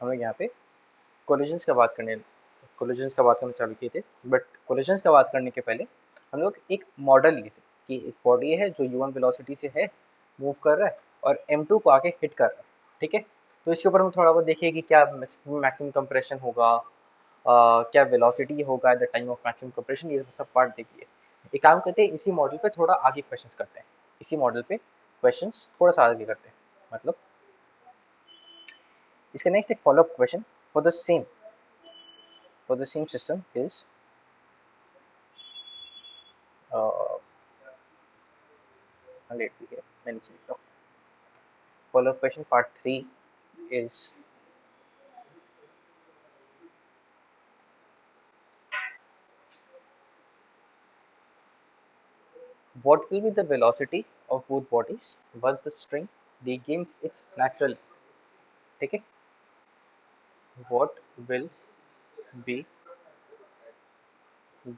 हम लोग यहाँ पे कोलिजन्स का बात करना चालू किए थे। बट कोलिजन्स का बात करने के पहले हम लोग एक मॉडल लिए थे कि एक बॉडी है जो u1 वेलोसिटी से है, मूव कर रहा है और m2 को आके हिट कर रहा है। ठीक है, तो इसके ऊपर हम थोड़ा बहुत देखिए कि क्या मैक्सिमम कंप्रेशन होगा, क्या वेलोसिटी होगा at the time of maximum compression, ये सब पार्ट देखिए। एक काम करते हैं, इसी मॉडल पे थोड़ा आगे क्वेश्चंस करते हैं, इसी मॉडल पे क्वेश्चंस थोड़ा सा आगे करते हैं। मतलब इसका नेक्स्ट एक follow up question for the same system is uh, let me here मैंने लिखता हूँ। Follow-up question part 3 is what will be the velocity of both bodies once the string regains its natural, ठीक है, what will be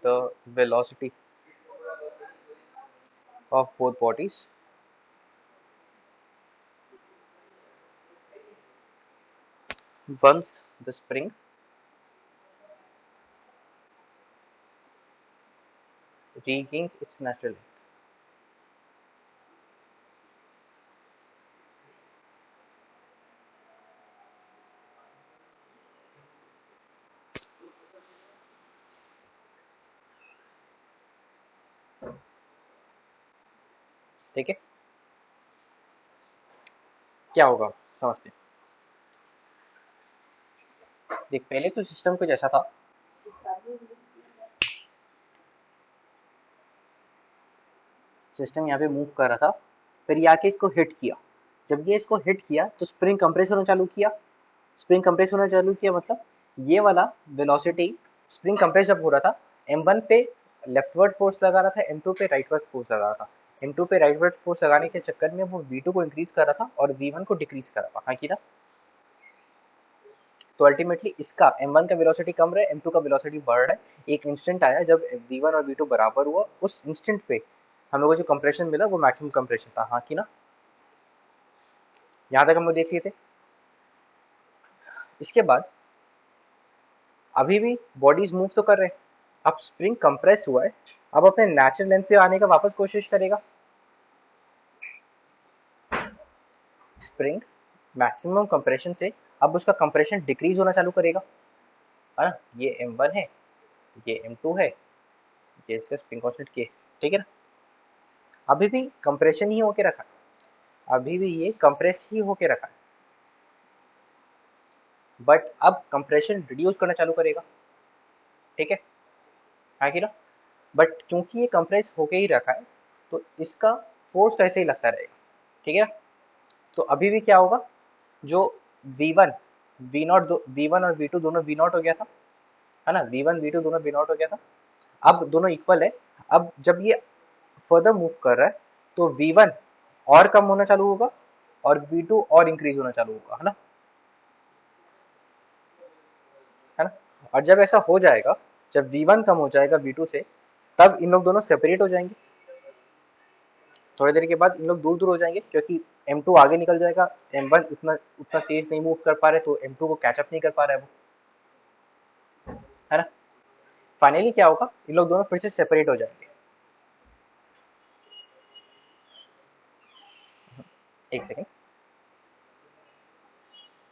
the velocity of both bodies once the spring regains its natural length। ठीक है, क्या होगा समझते हैं। देख, पहले तो सिस्टम कुछ ऐसा था, सिस्टम यहाँ पे मूव कर रहा था, फिर ये आके इसको हिट किया। जब ये इसको हिट किया तो स्प्रिंग कंप्रेस होना चालू किया। स्प्रिंग कंप्रेस होना चालू किया मतलब ये वाला वेलोसिटी, स्प्रिंग कंप्रेस जब हो रहा था, m1 पे लेफ्टवर्ड फोर्स लगा रहा था, m2 पे राइटवर्ड फोर्स लगा रहा था। m2 पे राइटवर्ड फोर्स लगाने के चक्कर में वो v2 को इंक्रीज कर रहा था और v1 को डिक्रीज कर रहा था, हाँ कि ना। तो अल्टीमेटली इसका m1 का वेलोसिटी कम रहा है, m2 का वेलोसिटी बढ़ रहा है। एक इंस्टेंट आया जब v1 और v2 बराबर हुआ, उस इंस्टेंट पे हम लोगों को जो कंप्रेशन मिला वो मैक्सिमम कंप्रेशन था, हाँ कि ना। यहाँ तक हम लोग देख लिए थे। इसके बाद अभी भी बॉडीज मूव तो कर रहे हैं, अब स्प्रिंग कंप्रेस हुआ है, अब अपने नेचुरल लेंथ पे आने का वापस कोशिश करेगा। स्प्रिंग मैक्सिमम कंप्रेशन से अब उसका कंप्रेशन डिक्रीज होना चालू करेगा, है ना। ये m1 है, ये m2 है, ये इसका स्प्रिंग कांस्टेंट k, ठीक है ना। अभी भी कंप्रेशन ही होके रखा है, अभी भी ये कंप्रेस ही होके रखा है, बट अब कंप्रेशन रिड्यूस करना चालू करेगा, ठीक है, हाँ कि ना। बट क्योंकि ये कंप्रेस होके ही रखा है तो इसका फोर्स तो ऐसे ही लगता रहेगा, ठीक है ना। तो अभी भी क्या होगा, जो V1 V1 और V2 दोनों V0 हो गया था, है ना, V1 V2 दोनों V0 हो गया था, अब दोनों इक्वल है। अब जब ये फर्दर मूव कर रहा है तो V1 और कम होना चालू होगा और V2 और इंक्रीज होना चालू होगा, है ना। और जब ऐसा हो जाएगा, जब V1 कम हो जाएगा V2 से, तब इन लोग दोनों सेपरेट हो जाएंगे। थोड़ी देर के बाद इन लोग दूर दूर हो जाएंगे क्योंकि M2 आगे निकल जाएगा, M1 उतना उतना तेज नहीं मूव कर पा रहे तो M2 को कैचअप नहीं कर पा रहा है वो, है ना। फाइनली क्या होगा, इन लोग दोनों फिर से सेपरेट हो जाएंगे। एक सेकेंड,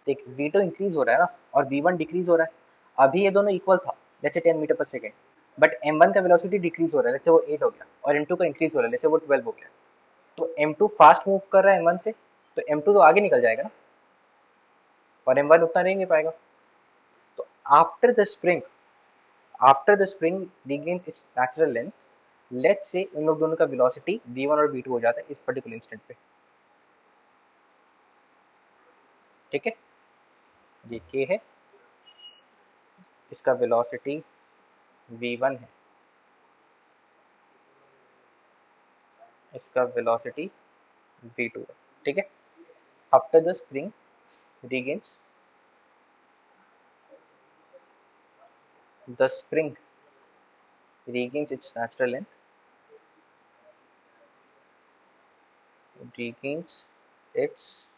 देख V2 इंक्रीज हो रहा है ना और V1 डिक्रीज हो रहा है। अभी ये दोनों इक्वल था, लेट्स से 10 मीटर पर सेकेंड, बट M1 का वेलोसिटी डिक्रीज हो रहा है, लेट्स से वो 8 हो गया, और M2 का इंक्रीज हो रहा है, लेट्स से वो 12 हो गया। तो M2 फास्ट मूव कर रहा है M1 से, तो M2 तो आगे निकल जाएगा ना, और M1 उतना नहीं ले पाएगा। तो after the spring regains its natural length, let's say इन लोग दोनों का वेलोसिटी V1 और V2 हो जाता है इस पर्टिकुलर इंस्टेंट पे, ठीक है। ये K है, इसका वेलोसिटी V1 है, इसका वेलोसिटी V2 है, ठीक है। After the spring regains the spring regains its natural length, regains its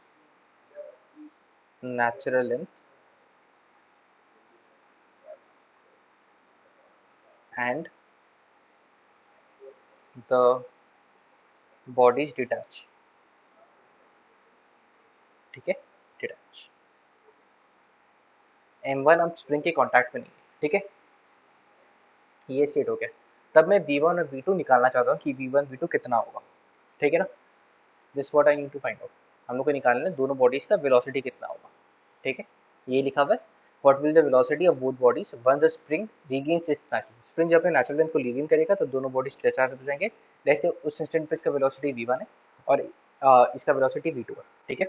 natural length and the bodies detach, ठीक है, detach। M1 अब स्प्रिंग के कांटेक्ट में नहीं है, ठीक है, ये स्टेट हो गया। तब मैं V1 और V2 निकालना चाहता हूँ कि V1 V2 कितना होगा, ठीक है ना। This what I need to find out, हम लोग को निकालना है दोनों बॉडीज का वेलोसिटी कितना होगा, ठीक है। ये लिखा हुआ है, what will the velocity of both bodies when the spring regains its natural, spring जब अपने नेचुरल लेंथ को रीगेन करेगा तो दोनों बॉडीज स्ट्रेच आउट हो जाएंगे। जैसे उस इंस्टेंट पे इसका वेलोसिटी V1 है और इसका वेलोसिटी V2 है, ठीक है।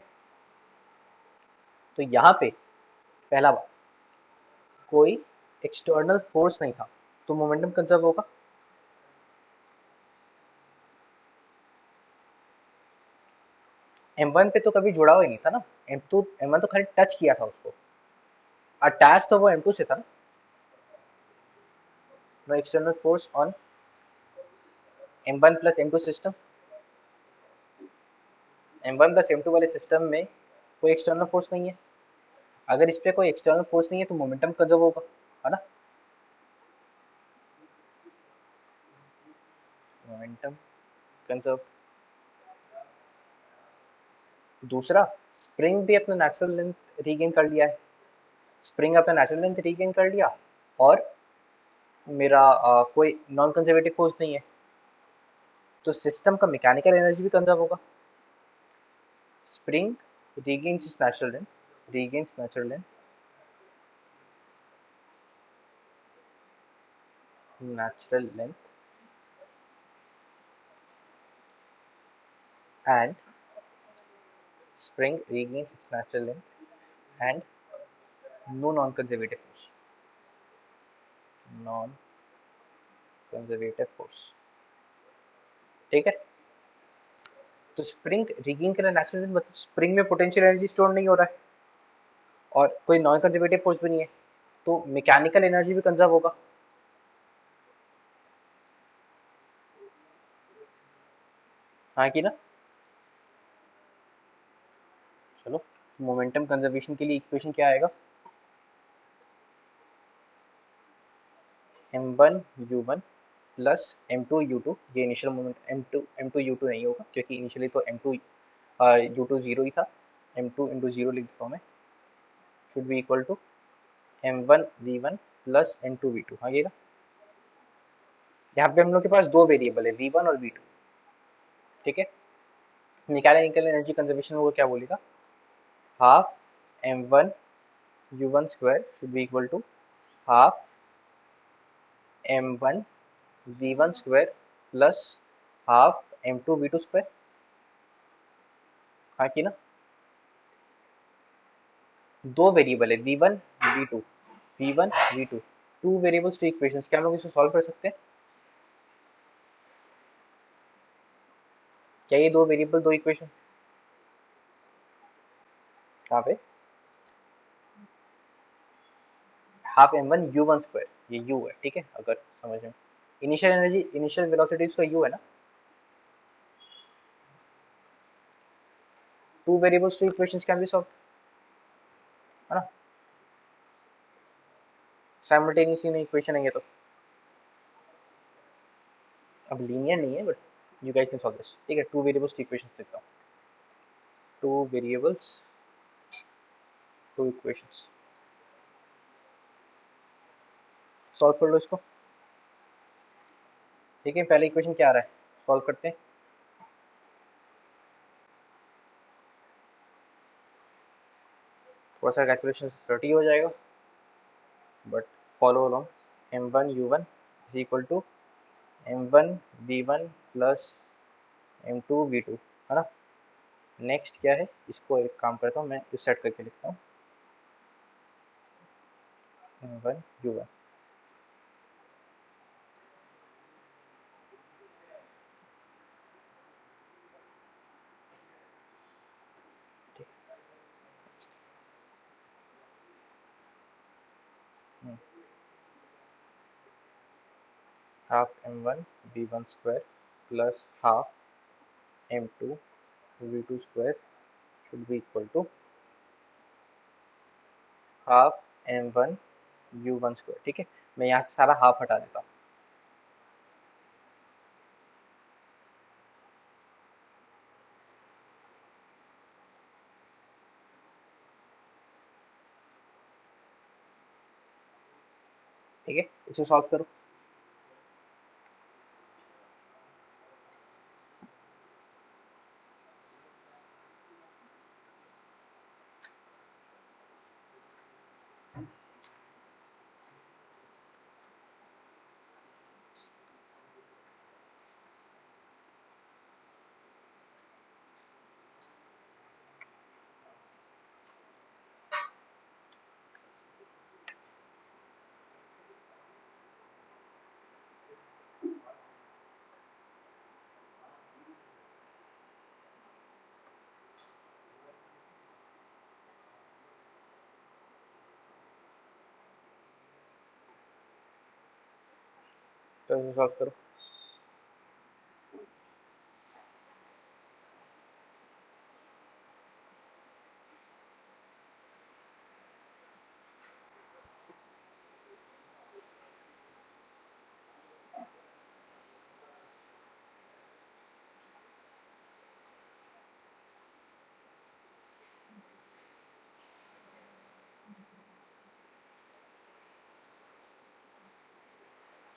तो यहाँ पे पहला बात, कोई एक्सटर्नल फोर्स नहीं था तो मोमेंटम कंजर्व होगा। M1 पे तो कभी जुड़ा हुआ ही नहीं था ना, M1 तो खाली टच किया था उसको, अटैच तो वो M2 से था ना। No external force on M1 plus M2 system, M1 plus M2 वाले सिस्टम में कोई एक्सटर्नल फोर्स नहीं है। अगर इस पे कोई एक्सटर्नल फोर्स नहीं है तो मोमेंटम कंजर्व होगा, है ना। Momentum conserve. दूसरा, स्प्रिंग भी अपना नेचुरल लेंथ रीगेन कर लिया है, स्प्रिंग अपना नेचुरल लेंथ रीगेन कर लिया और मेरा कोई नॉन कंजर्वेटिव फोर्स नहीं है, तो सिस्टम का मैकेनिकल एनर्जी भी कंजर्व होगा। Spring regains its natural length, regains natural length, natural length, and spring regains its natural length and no non-conservative force, non-conservative force, ठीक है। तो स्प्रिंग रिगेन करना नेचुरल लेंथ मतलब स्प्रिंग में potential energy store नहीं हो रहा है और कोई नॉन कंजर्वेटिव फोर्स भी नहीं है, तो मैकेनिकल एनर्जी भी कंजर्व होगा। हाँ कि ना। चलो, मोमेंटम कंजर्वेशन के लिए इक्वेशन क्या आएगा, m1u1 प्लस m2u2, ये इनिशियल मोमेंट m2u2 नहीं होगा क्योंकि इनिशियली तो m2u2 जीरो ही था, m2 इंटू जीरो लिख देता हूँ मैं, should be equal to m1v1 plus m2v2। हाँ ये ना, यहाँ पे हम लोग के पास दो वेरिएबल है v1 और v2, ठीक है। मैकेनिकल एनर्जी कंजर्वेशन वो क्या बोलेगा, half m1u1 square should be equal to half m1v1 square plus half m2v2 square. हाँ कि ना, दो वेरिएबल है v1 v2, v1 v2, two variables two equations, क्या हम लोग इसे सॉल्व कर सकते हैं, क्या ये दो वेरिएबल दो इक्वेशन, कहाँ पे, हाफ m1u1 स्क्वायर, ये u है, ठीक है, अगर समझ में, इनिशियल एनर्जी इनिशियल वेलोसिटी इसका u है ना, two variables two equations can be solve, है ना, साइमल्टेनियसली नहीं इक्वेशन है ये तो, अब लीनियर नहीं है but you guys can solve this, ठीक है। टू वेरिएबल्स टू इक्वेशंस लिखता हूँ, two variables two equations, solve कर लो इसको, ठीक है। पहले इक्वेशन क्या आ रहा है, सॉल्व करते हैं, थोड़ा सा कैलकुलेशन डर्टी हो जाएगा but follow along. m1u1 is equal to m1v1 plus m2v2, है ना। नेक्स्ट क्या है, इसको एक काम करता हूँ मैं, इस सेट करके लिखता हूँ m1u1, half m1v1 square plus half m2v2 square should be equal to half m1u1 square, ठीक है। मैं यहाँ से सारा हाफ हटा देता हूँ, ठीक है, इसे सॉल्व करो। तो इसे सॉल्व करो।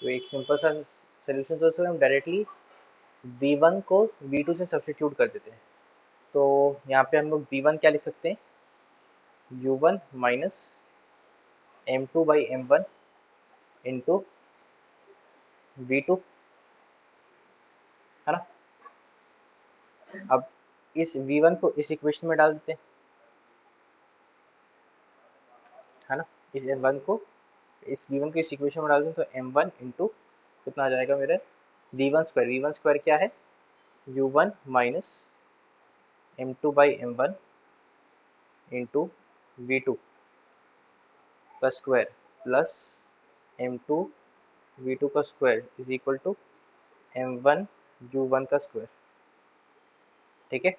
तो एक सिंपल सा सोल्यूशन तो उसमें हम डायरेक्टली v1 को v2 से सब्स्टिट्यूट कर देते हैं। तो यहाँ पे हम लोग v1 क्या लिख सकते हैं, u1 minus m2 by m1 into v2, है ना। अब इस v1 को इस इक्वेशन में डाल देते हैं, है ना। इस m1 को इस v1 को इस इक्वेशन में डाल दें तो m1 इंटू कितना आ जाएगा मेरे v1 स्क्वायर क्या है, u1 minus m2 by m1 into v2 का स्क्वायर प्लस m2 v2 का square is equal to m1 u1 का स्क्वायर। ठीक है,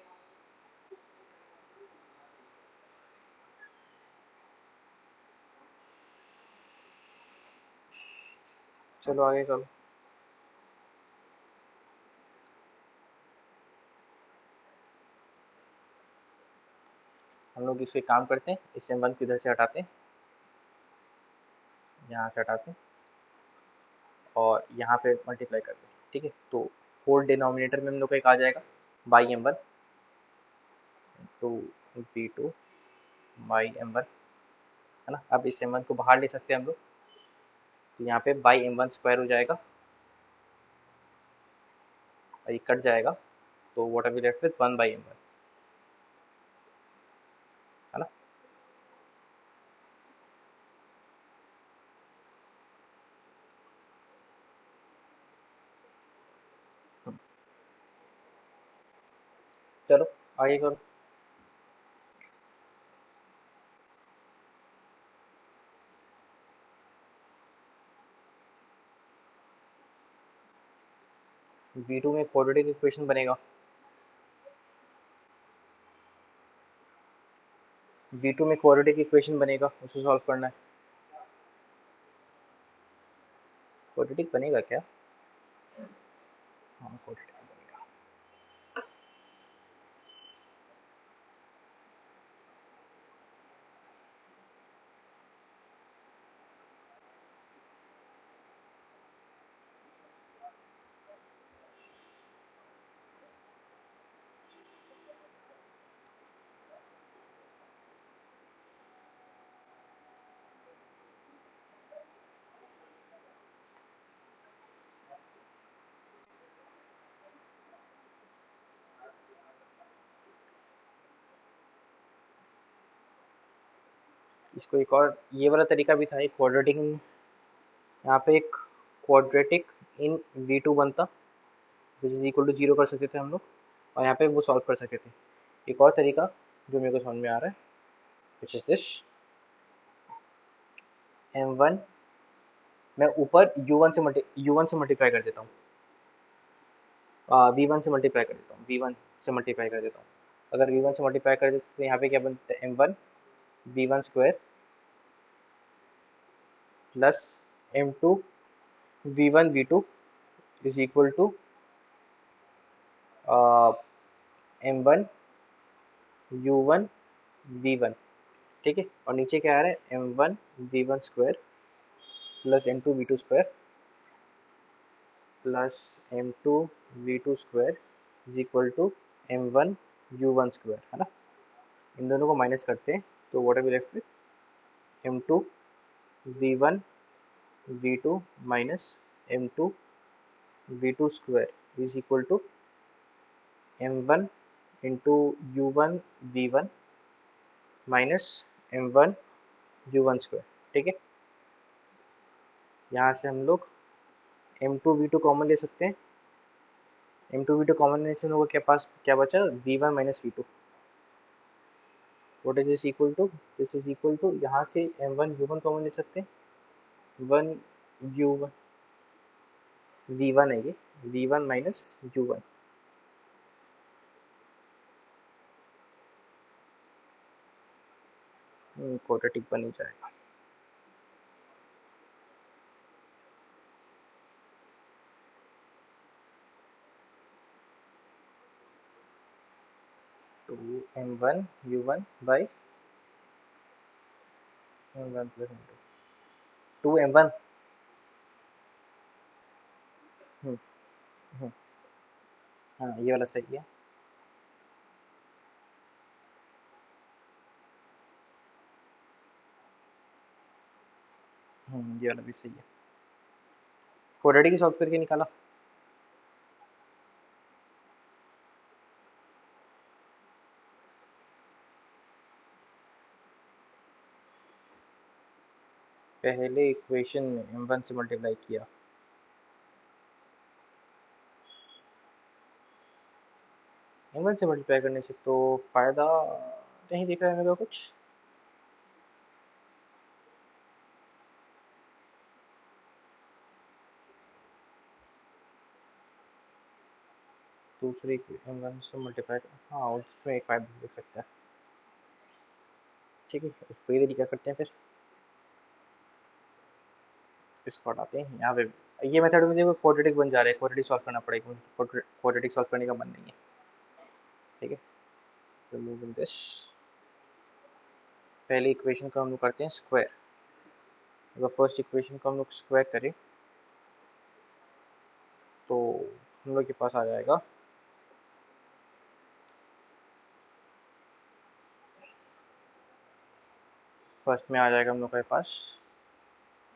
चलो आगे करो। हम लोग इससे काम करते हैं, इस m1 को इधर से हटाते हैं, यहाँ से हटाते हैं और यहाँ पे मल्टीप्लाई करते हैं। ठीक है, तो होल डिनोमिनेटर में हम लोग का एक आ जाएगा by m1 to v2 by m1, है ना। अब इस m1 को बाहर ले सकते हैं हम लोग, तो यहाँ पे बाई m1 स्क्वायर हो जाएगा और ये कट जाएगा, तो what are we left with 1 by m1, है ना। चलो आगे करो। v2 में क्वाड्रेटिक इक्वेशन बनेगा, v2 में क्वाड्रेटिक इक्वेशन बनेगा, उसे सॉल्व करना है। क्वाड्रेटिक बनेगा क्या, हाँ क्वाड्रेटिक बनेगा। इसको एक और ये वाला तरीका भी था, एक क्वाड्रेटिक, यहाँ पे एक क्वाड्रेटिक इन v2 बनता विच इज इक्वल टू 0 कर सकते थे हम लोग, और यहाँ पे वो सॉल्व कर सकते थे। एक और तरीका जो मेरे को समझ में आ रहा है विच इज दिस, m1 मैं ऊपर u1 से मल्टीप्लाई कर देता हूँ, v1 से मल्टीप्लाई कर देता हूँ, v1 से मल्टीप्लाई कर देता हूँ। अगर v1 से मल्टीप्लाई कर देते तो यहाँ पे क्या बनता है, m1 v1 square plus m2 v1 v2 is equal to m1 u1 v1। ठीक है, और नीचे क्या आ रहा है, m1 v1 square plus M two V two square plus M two V two square is equal to M one U one square, है ना। इन दोनों को माइनस करते हैं तो what are we left with M two we one we two minus M two V two square is equal to M one into U one V one minus M one U one square. ठीक है, यहाँ से हम लोग M two V two common ले सकते हैं। M two V two common लेने से हम लोग के पास क्या बचा, V one minus V two. What is this equal to, this is equal to, यहाँ से M one U one common ले सकते हैं, one U one V one है ये, V one minus U one. Quadratic बन ही जाएगा। Two M one U one by M one plus M two, two M one. हाँ ये वाला सही है। ये वाला भी सही है। क्वाड्रेटिक सॉल्व करके निकाला। पहले इक्वेशन में एम वन से मल्टीप्लाई किया, एम वन से मल्टीप्लाई करने से तो फायदा नहीं दिख रहा है मेरे को कुछ। दूसरी एम वन से मल्टीप्लाई, हाँ उसमें एक फायदा देख सकता है। ठीक है, उसको ये तरीका करते हैं फिर, इसको हटाते हैं यहाँ पे। ये मेथड में देखो क्वाड्रेटिक बन जा रहा है, क्वाड्रेटिक सॉल्व करना पड़ेगा, क्वाड्रेटिक सॉल्व करने का मन नहीं है। ठीक है, तो मूव इन दिस, पहले इक्वेशन को हम लोग करते हैं स्क्वायर। अगर फर्स्ट इक्वेशन को हम लोग स्क्वायर करें तो हम लोग के पास आ जाएगा फर्स्ट में आ जाएगा हम लोग के पास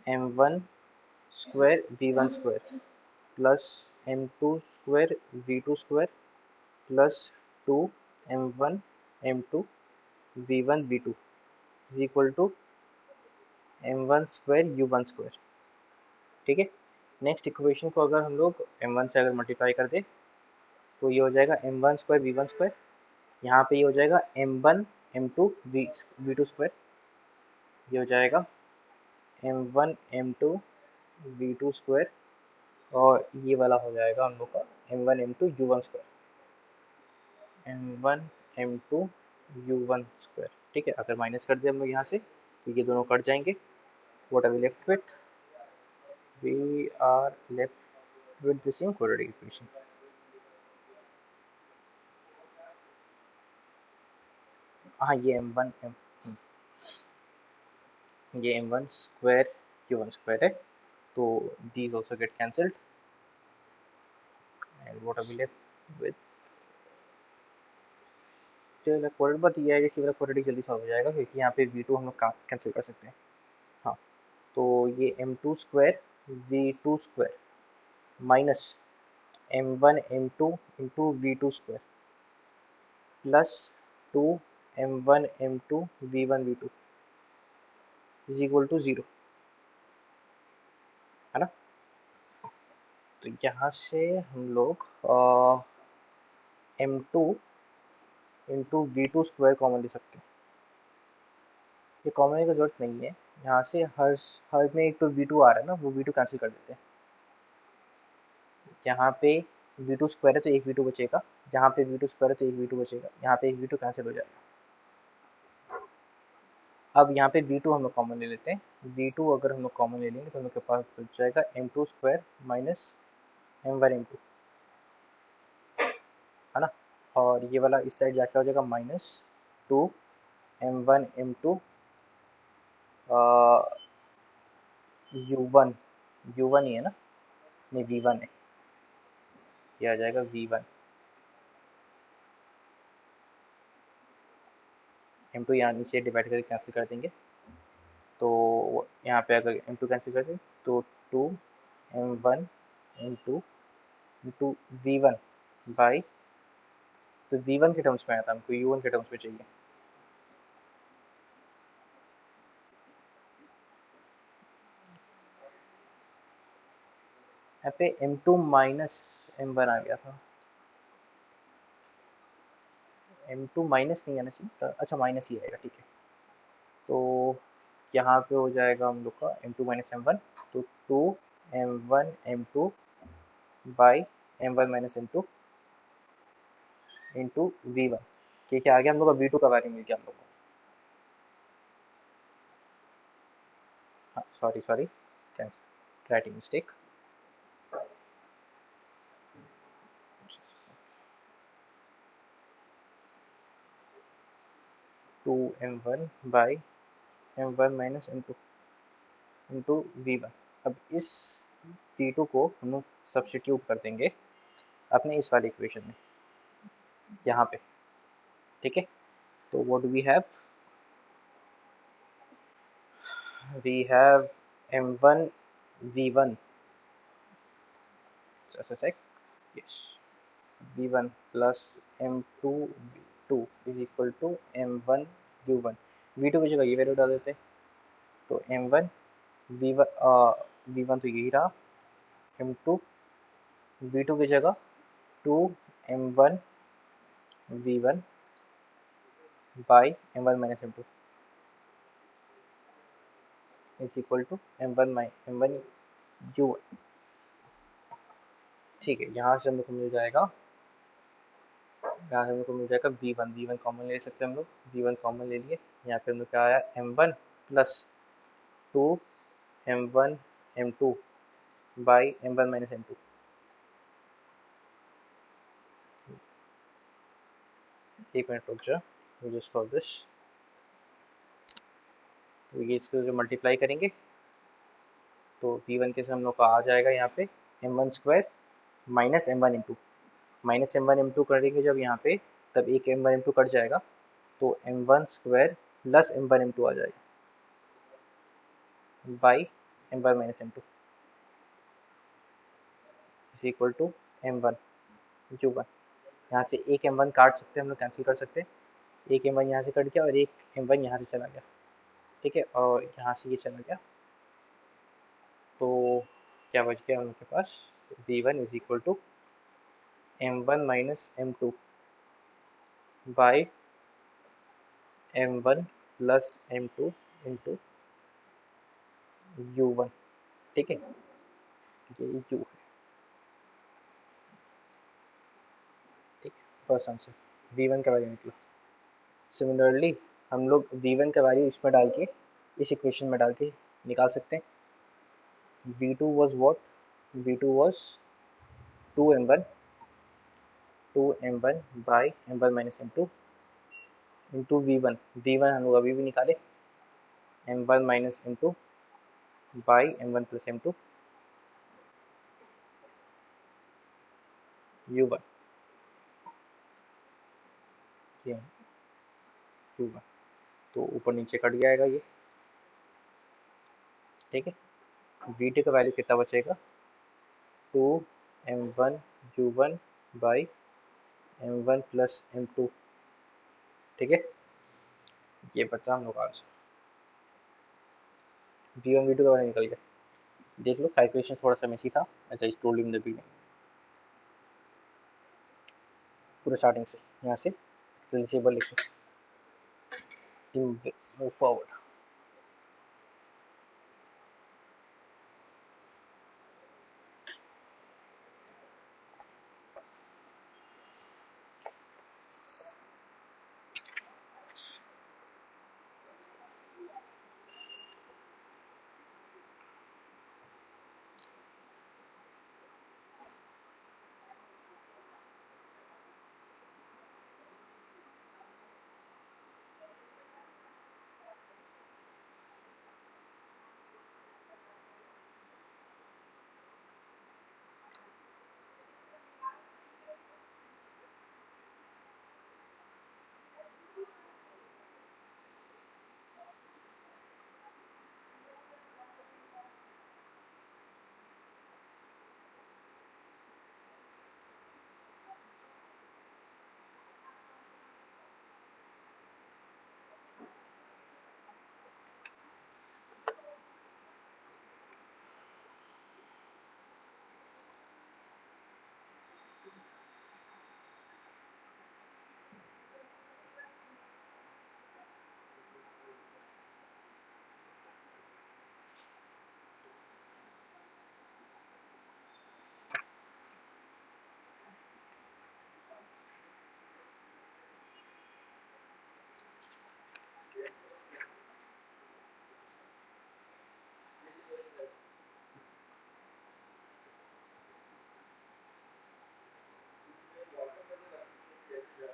m one square we one square plus M two square we two square plus two M one M two we one we two is equal to M one square you one square. ठीक है, next equation को अगर हम लोग M one से अगर multiply कर दें तो ये हो जाएगा M one square we one square, यहाँ पे ये हो जाएगा M one M two V two square, ये हो जाएगा M one M two V two square, और ये वाला हो जाएगा हम लोग का M one M two U one square, M one M two U one square. ठीक है, अगर माइनस कर दिया हम लोग यहाँ से तो ये दोनों कट जाएंगे। What are we left with, we are left with the same quadratic equation. हाँ ये एम वन ये M one square you one square है, तो these also get cancelled and what are we left with, चलो quadratic बात ये है कि इसी वाला क्वाड्रेटिक जल्दी सॉल्व हो जाएगा क्योंकि यहाँ पे v2 हम लोग कैंसिल कर सकते हैं। हाँ, तो ये M two square we two square minus M one M two into V two square plus two M one M two V two is equal to zero, है ना। तो यहाँ से हम लोग M two into V two square common ले सकते हैं। ये कॉमन लेने की जरूरत नहीं है, यहाँ से हर हर में एक तो वी टू आ रहा है ना, वो वी टू कैंसिल कर देते हैं। यहाँ पे वी टू स्क्वायर है तो एक वी टू बचेगा, यहाँ पे वी टू स्क्वायर है तो एक वी टू बचेगा, यहाँ पे एक वी टू कैंसिल हो जाएगा। अब यहाँ पे वी टू हम लोग कॉमन ले लेते हैं, वी टू अगर हम लोग कॉमन ले लेंगे तो हम लोग के पास बच जाएगा M two square minus M one M two, है ना। और ये वाला इस साइड जाके हो जाएगा minus two M one M two u1, u1 ही है ना, नहीं v1 है, ये आ जाएगा v1। m2 यहाँ नीचे डिवाइड करके कैंसिल कर देंगे, तो यहाँ पे अगर m2 कैंसिल कर दें तो 2m1 m2 into v1 by, तो v1 के टर्म्स में आया था, हमको u1 के टर्म्स में चाहिए। यहाँ पे m2 माइनस m1 आ गया था, m2 माइनस नहीं आना चाहिए था, अच्छा माइनस ही आएगा, ठीक है। तो यहाँ पे हो जाएगा हम लोग का m2 माइनस m1, तो 2m1 m2 by m1 minus m2 into v1, ठीक है। आगे हम लोग का v2 का वैल्यू मिल गया हम लोग को, हाँ sorry sorry, cancel, writing mistake. 2m1 by m1 minus m2 into v1। अब इस v2 को हम लोग सब्सटीट्यूट कर देंगे अपने इस वाले इक्वेशन में, यहाँ पे, ठीक है। तो what do we have m1 v1, just a sec, yes, v1 plus m2 v2 is equal to m1 u1, v2 की जगह ये वैल्यू डाल देते हैं, तो m1 v1, v1 तो यही रहा, m2 v2 की जगह 2m1 v1 by m1 minus m2 is equal to m1 m1 u1, ठीक है। यहाँ से हम लोग को मिल जाएगा, यहाँ से हम लोग को मिल जाएगा v1, v1 कॉमन ले सकते हैं हम लोग, v1 कॉमन ले लिए, यहाँ पे हम लोग क्या आया m1 plus 2m1 m2 by m1 minus m2, एक मिनट रुक जाओ, जस्ट फॉर दिस, तो ये इसको जो मल्टीप्लाई करेंगे तो v1 के से हम लोग का आ जाएगा यहाँ पे m1 square minus m1 m2, minus m1 m2 करेंगे जब यहाँ पे, तब एक m1 m2 कट जाएगा, तो m1 square plus m1 m2 आ जाएगा by m1 minus m2 is equal to m1 u1। यहाँ से एक m1 काट सकते हैं हम लोग, कैंसिल कर सकते हैं, एक m1 यहाँ से कट गया और एक m1 यहाँ से चला गया, ठीक है, और यहाँ से ये चला गया, तो क्या बच गया हम लोग के पास, v1 is equal to m1 minus m2 by m1 plus m2 into u1, ठीक है, ये u है, ठीक है, फर्स्ट आंसर v1 का वैल्यू निकला। सिमिलरली हम लोग v1 का वैल्यू इसमें डाल के, इस इक्वेशन में डाल के निकाल सकते हैं। v2 was what, v2 was 2m1 by m1 minus m2 into v1, v1 हम लोग अभी भी निकाले, m1 minus m2 by m1 plus m2 u1, ये u1, तो ऊपर नीचे कट जाएगा ये, ठीक है। v2 का वैल्यू कितना बचेगा, 2m1 u1 by m1 plus m2, ठीक है, ये बचा हम लोग आंसर, v1 v2 का वैल्यू निकल गया। देख लो कैलकुलेशन थोड़ा सा मेसी था, ऐसा इस टोल्ड इन द बिगिनिंग, पूरे स्टार्टिंग से यहाँ से रिलेशेबल लिखो, मूव फॉरवर्ड।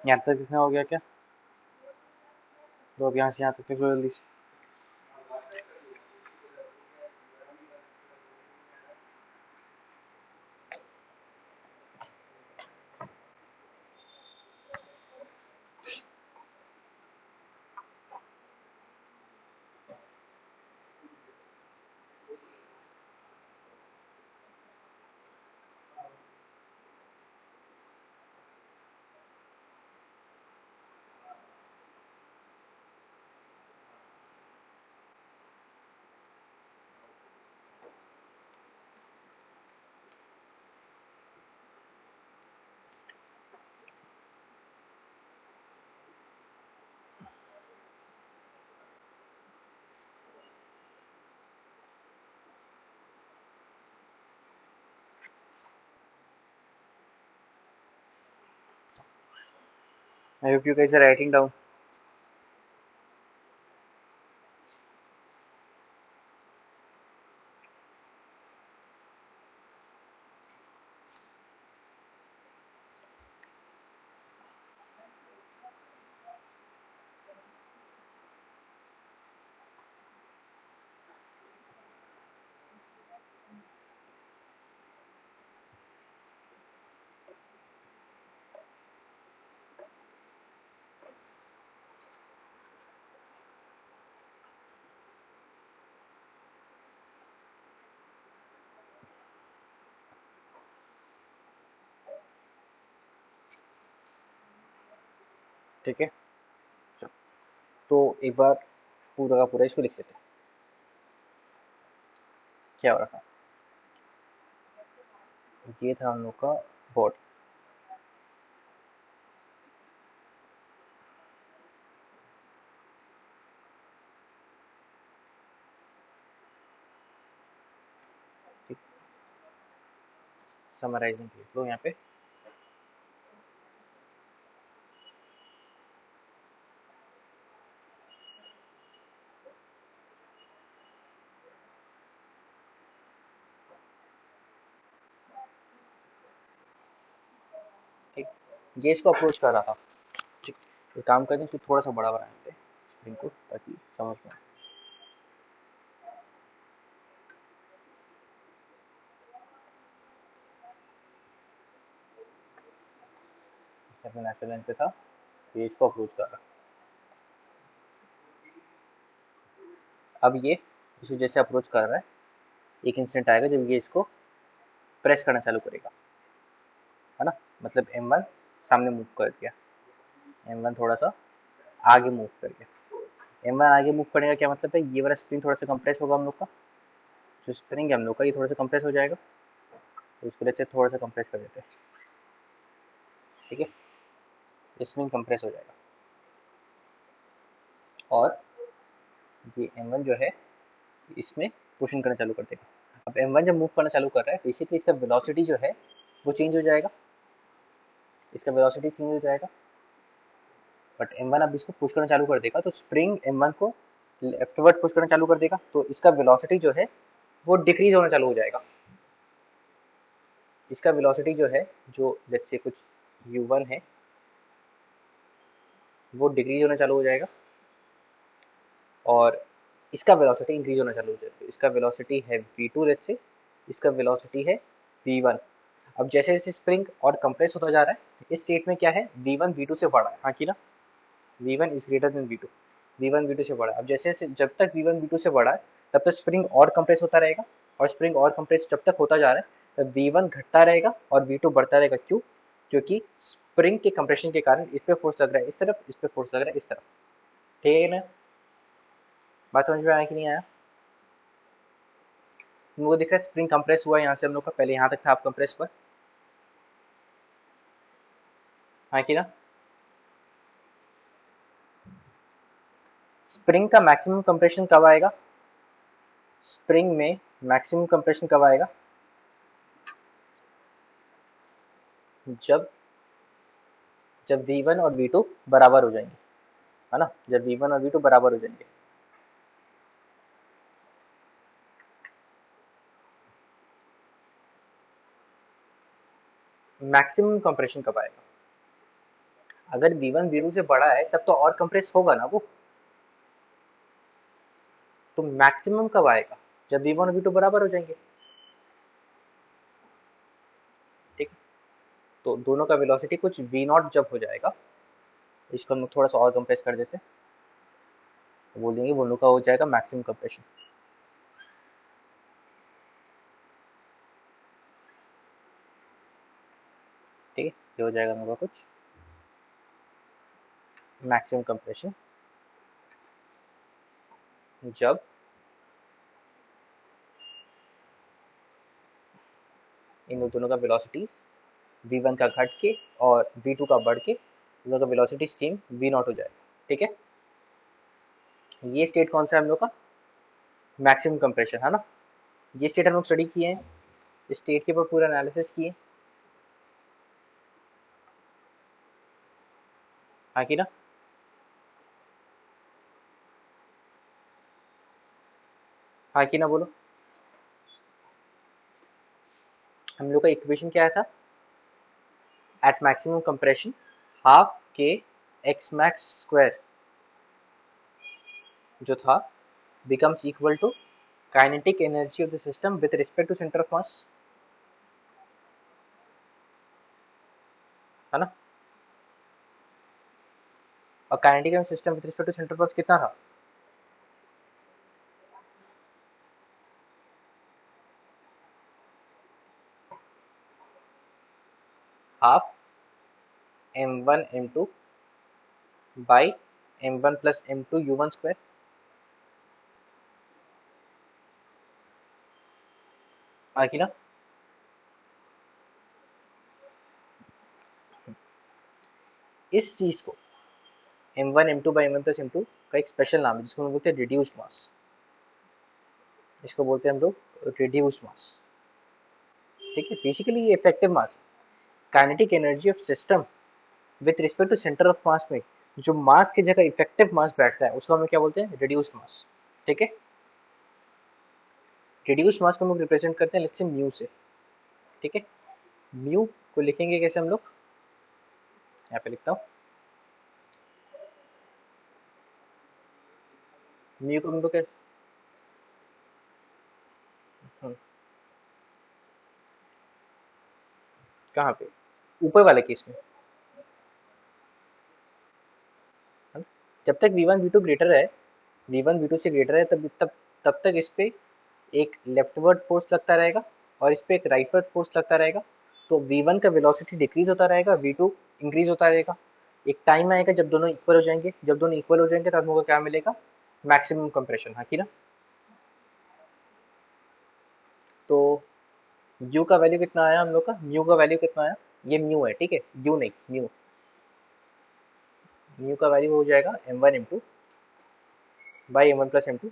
यहाँ तक लिखना हो गया क्या? तो अब यहाँ से यहाँ तक लिख लो जल्दी से। I hope you guys are writing down. ठीक है, तो एक बार पूरा का पूरा इसको लिख लेते हैं। क्या हो रहा था? ये था हम लोग का बॉडी। ठीक, समराइजिंग लिख लो यहाँ पे। ठीक, ये इसको अप्रोच कर रहा था। ठीक, ये काम करने से थोड़ा सा बड़ा बना लेते हैं स्क्रीन को ताकि समझ में आए। अपने नेशनल लाइन पे था, ये इसको अप्रोच कर रहा। अब ये इसे जैसे अप्रोच कर रहा है, एक इंस्टेंट आएगा जब ये इसको प्रेस करना चालू करेगा, है ना। मतलब M1 सामने मूव कर दिया, M1 थोड़ा सा आगे मूव कर गया। M1 आगे मूव करने का क्या मतलब है? ये वाला स्प्रिंग थोड़ा सा कंप्रेस होगा हम लोग का, जो स्प्रिंग है हम लोग का ये थोड़ा सा कंप्रेस हो जाएगा, तो इसको लेते थोड़ा सा कंप्रेस कर देते हैं। ठीक है, स्प्रिंग कंप्रेस हो जाएगा और ये M1 जो है इसमें पुशिंग करना चालू कर देगा। अब M1 जब मूव करना चालू कर रहा है, बेसिकली इसका वेलोसिटी जो है वो चेंज हो जाएगा, इसका वेलोसिटी चेंज हो जाएगा। बट M1 अब इसको पुश करना चालू कर देगा, तो स्प्रिंग M1 को लेफ्टवर्ड पुश करना चालू कर देगा, तो इसका वेलोसिटी जो है वो डिक्रीज होना चालू हो जाएगा। इसका वेलोसिटी जो है, जो लेट्स से कुछ u1 है, वो डिक्रीज होना चालू हो जाएगा और इसका वेलोसिटी इंक्रीज होना चालू हो जाएगा। इसका वेलोसिटी है v2 लेट्स से, इसका वेलोसिटी है v1। अब जैसे जैसे स्प्रिंग और कंप्रेस होता जा रहा है, इस स्टेट में क्या है, v1 v2 से बड़ा है, हाँ कि ना, v1 is greater than v2, v1 v2 से बड़ा है। अब जैसे जैसे जब तक v1 v2 से बड़ा है तब तक स्प्रिंग और कंप्रेस होता रहेगा, और स्प्रिंग और कंप्रेस जब तक होता जा रहा है तब v1 घटता रहेगा और v2 बढ़ता रहेगा। क्यों? क्योंकि स्प्रिंग के कंप्रेशन के कारण इस पे फोर्स लग रहा है इस तरफ, इस पे फोर्स लग रहा है इस तरफ। ठीक है ना, बात समझ में आया कि नहीं आया? तुमको दिख रहा है स्प्रिंग कंप्रेस हुआ, यहाँ से हम लोग का पहले यहाँ तक था, आप कंप्रेस पर, हाँ कि ना। स्प्रिंग का मैक्सिमम कंप्रेशन कब आएगा? स्प्रिंग में मैक्सिमम कंप्रेशन कब आएगा? जब जब v1 और v2 बराबर हो जाएंगे, है ना, जब v1 और v2 बराबर हो जाएंगे। मैक्सिमम कंप्रेशन कब आएगा? अगर v1 v2 से बड़ा है तब तो और कंप्रेस होगा ना वो। तो मैक्सिमम कब आएगा? जब v1 और v2 बराबर हो जाएंगे। ठीक है, तो दोनों का वेलोसिटी कुछ v0 जब हो जाएगा, इसको हम थोड़ा सा और कंप्रेस कर देते हैं, बोल देंगे दोनों का हो जाएगा मैक्सिमम कंप्रेशन। ठीक है, ये हो जाएगा हम लोग का कुछ मैक्सिमम कंप्रेशन जब इन दोनों का वेलोसिटीज v1 का घट के और v2 का बढ़ के दोनों का वेलोसिटी सेम v0 हो जाएगा। ठीक है, ये स्टेट कौन सा है हम लोग का? मैक्सिमम कंप्रेशन है ना। ये स्टेट हम लोग स्टडी किए हैं, इस स्टेट के ऊपर पूरा एनालिसिस किए, हाँ कि ना। हाँ कि ना बोलो। हम लोग का इक्वेशन क्या था? एट मैक्सिमम कंप्रेशन हाफ के एक्स मैक्स स्क्वायर जो था becomes equal to kinetic energy of the system with respect to center of mass, है ना। और kinetic energy system with respect to centre of mass कितना था? Half m1 m2 by m1 plus m2 u1 square, है कि ना। इस चीज को m1 m2 by m1 plus m2 का एक स्पेशल नाम है जिसको हम बोलते हैं रिड्यूस्ड मास। इसको बोलते हैं हम लोग रिड्यूस्ड मास। ठीक है, बेसिकली ये इफेक्टिव मास है। Kinetic energy of system with respect to centre of mass में जो मास की जगह इफेक्टिव मास बैठता है उसको हम क्या बोलते हैं? रिड्यूस्ड मास। ठीक है, रिड्यूस्ड मास को हम लोग रिप्रेजेंट करते हैं लेट्स से म्यू से। ठीक है, म्यू को लिखेंगे कैसे हम लोग? यहाँ पे लिखता हूँ, म्यू को हम लोग कैसे, कहाँ पे? ऊपर वाले केस में, है ना? जब तक v1 v2 ग्रेटर है, v1 v2 से ग्रेटर है, तब तक इस पे एक लेफ्टवर्ड फोर्स लगता रहेगा और इस पे एक राइटवर्ड फोर्स लगता रहेगा। तो v1 का वेलोसिटी डिक्रीज होता रहेगा, v2 इंक्रीज होता रहेगा। एक टाइम आएगा जब दोनों इक्वल हो जाएंगे, जब दोनों इक्वल हो जाएंगे तब हम लोग को क्या मिलेगा? मैक्सिमम कंप्रेशन, हाँ कि ना। तो u का वैल्यू कितना आया हम लोग का? म्यू का वैल्यू कितना आया? ये म्यू है, ठीक है, यू नहीं, म्यू। म्यू का वैल्यू हो जाएगा m1 m2 by m1 plus m2,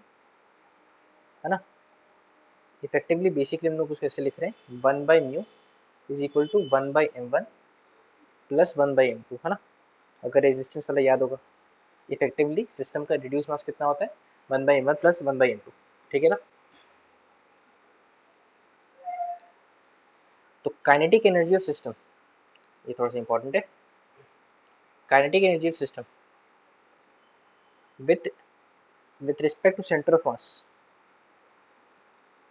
है ना। इफेक्टिवली बेसिकली हम लोग उसको ऐसे लिख रहे हैं, 1 by mu is equal to 1 by m1 plus 1 by m2, है ना। अगर रेजिस्टेंस वाला याद होगा, इफेक्टिवली सिस्टम का रिड्यूस मास कितना होता है? 1 by m1 plus 1 by m2। ठीक है ना। तो काइनेटिक एनर्जी ऑफ सिस्टम, ये थोड़ा सा इंपॉर्टेंट है। Kinetic energy of system with with respect to centre of mass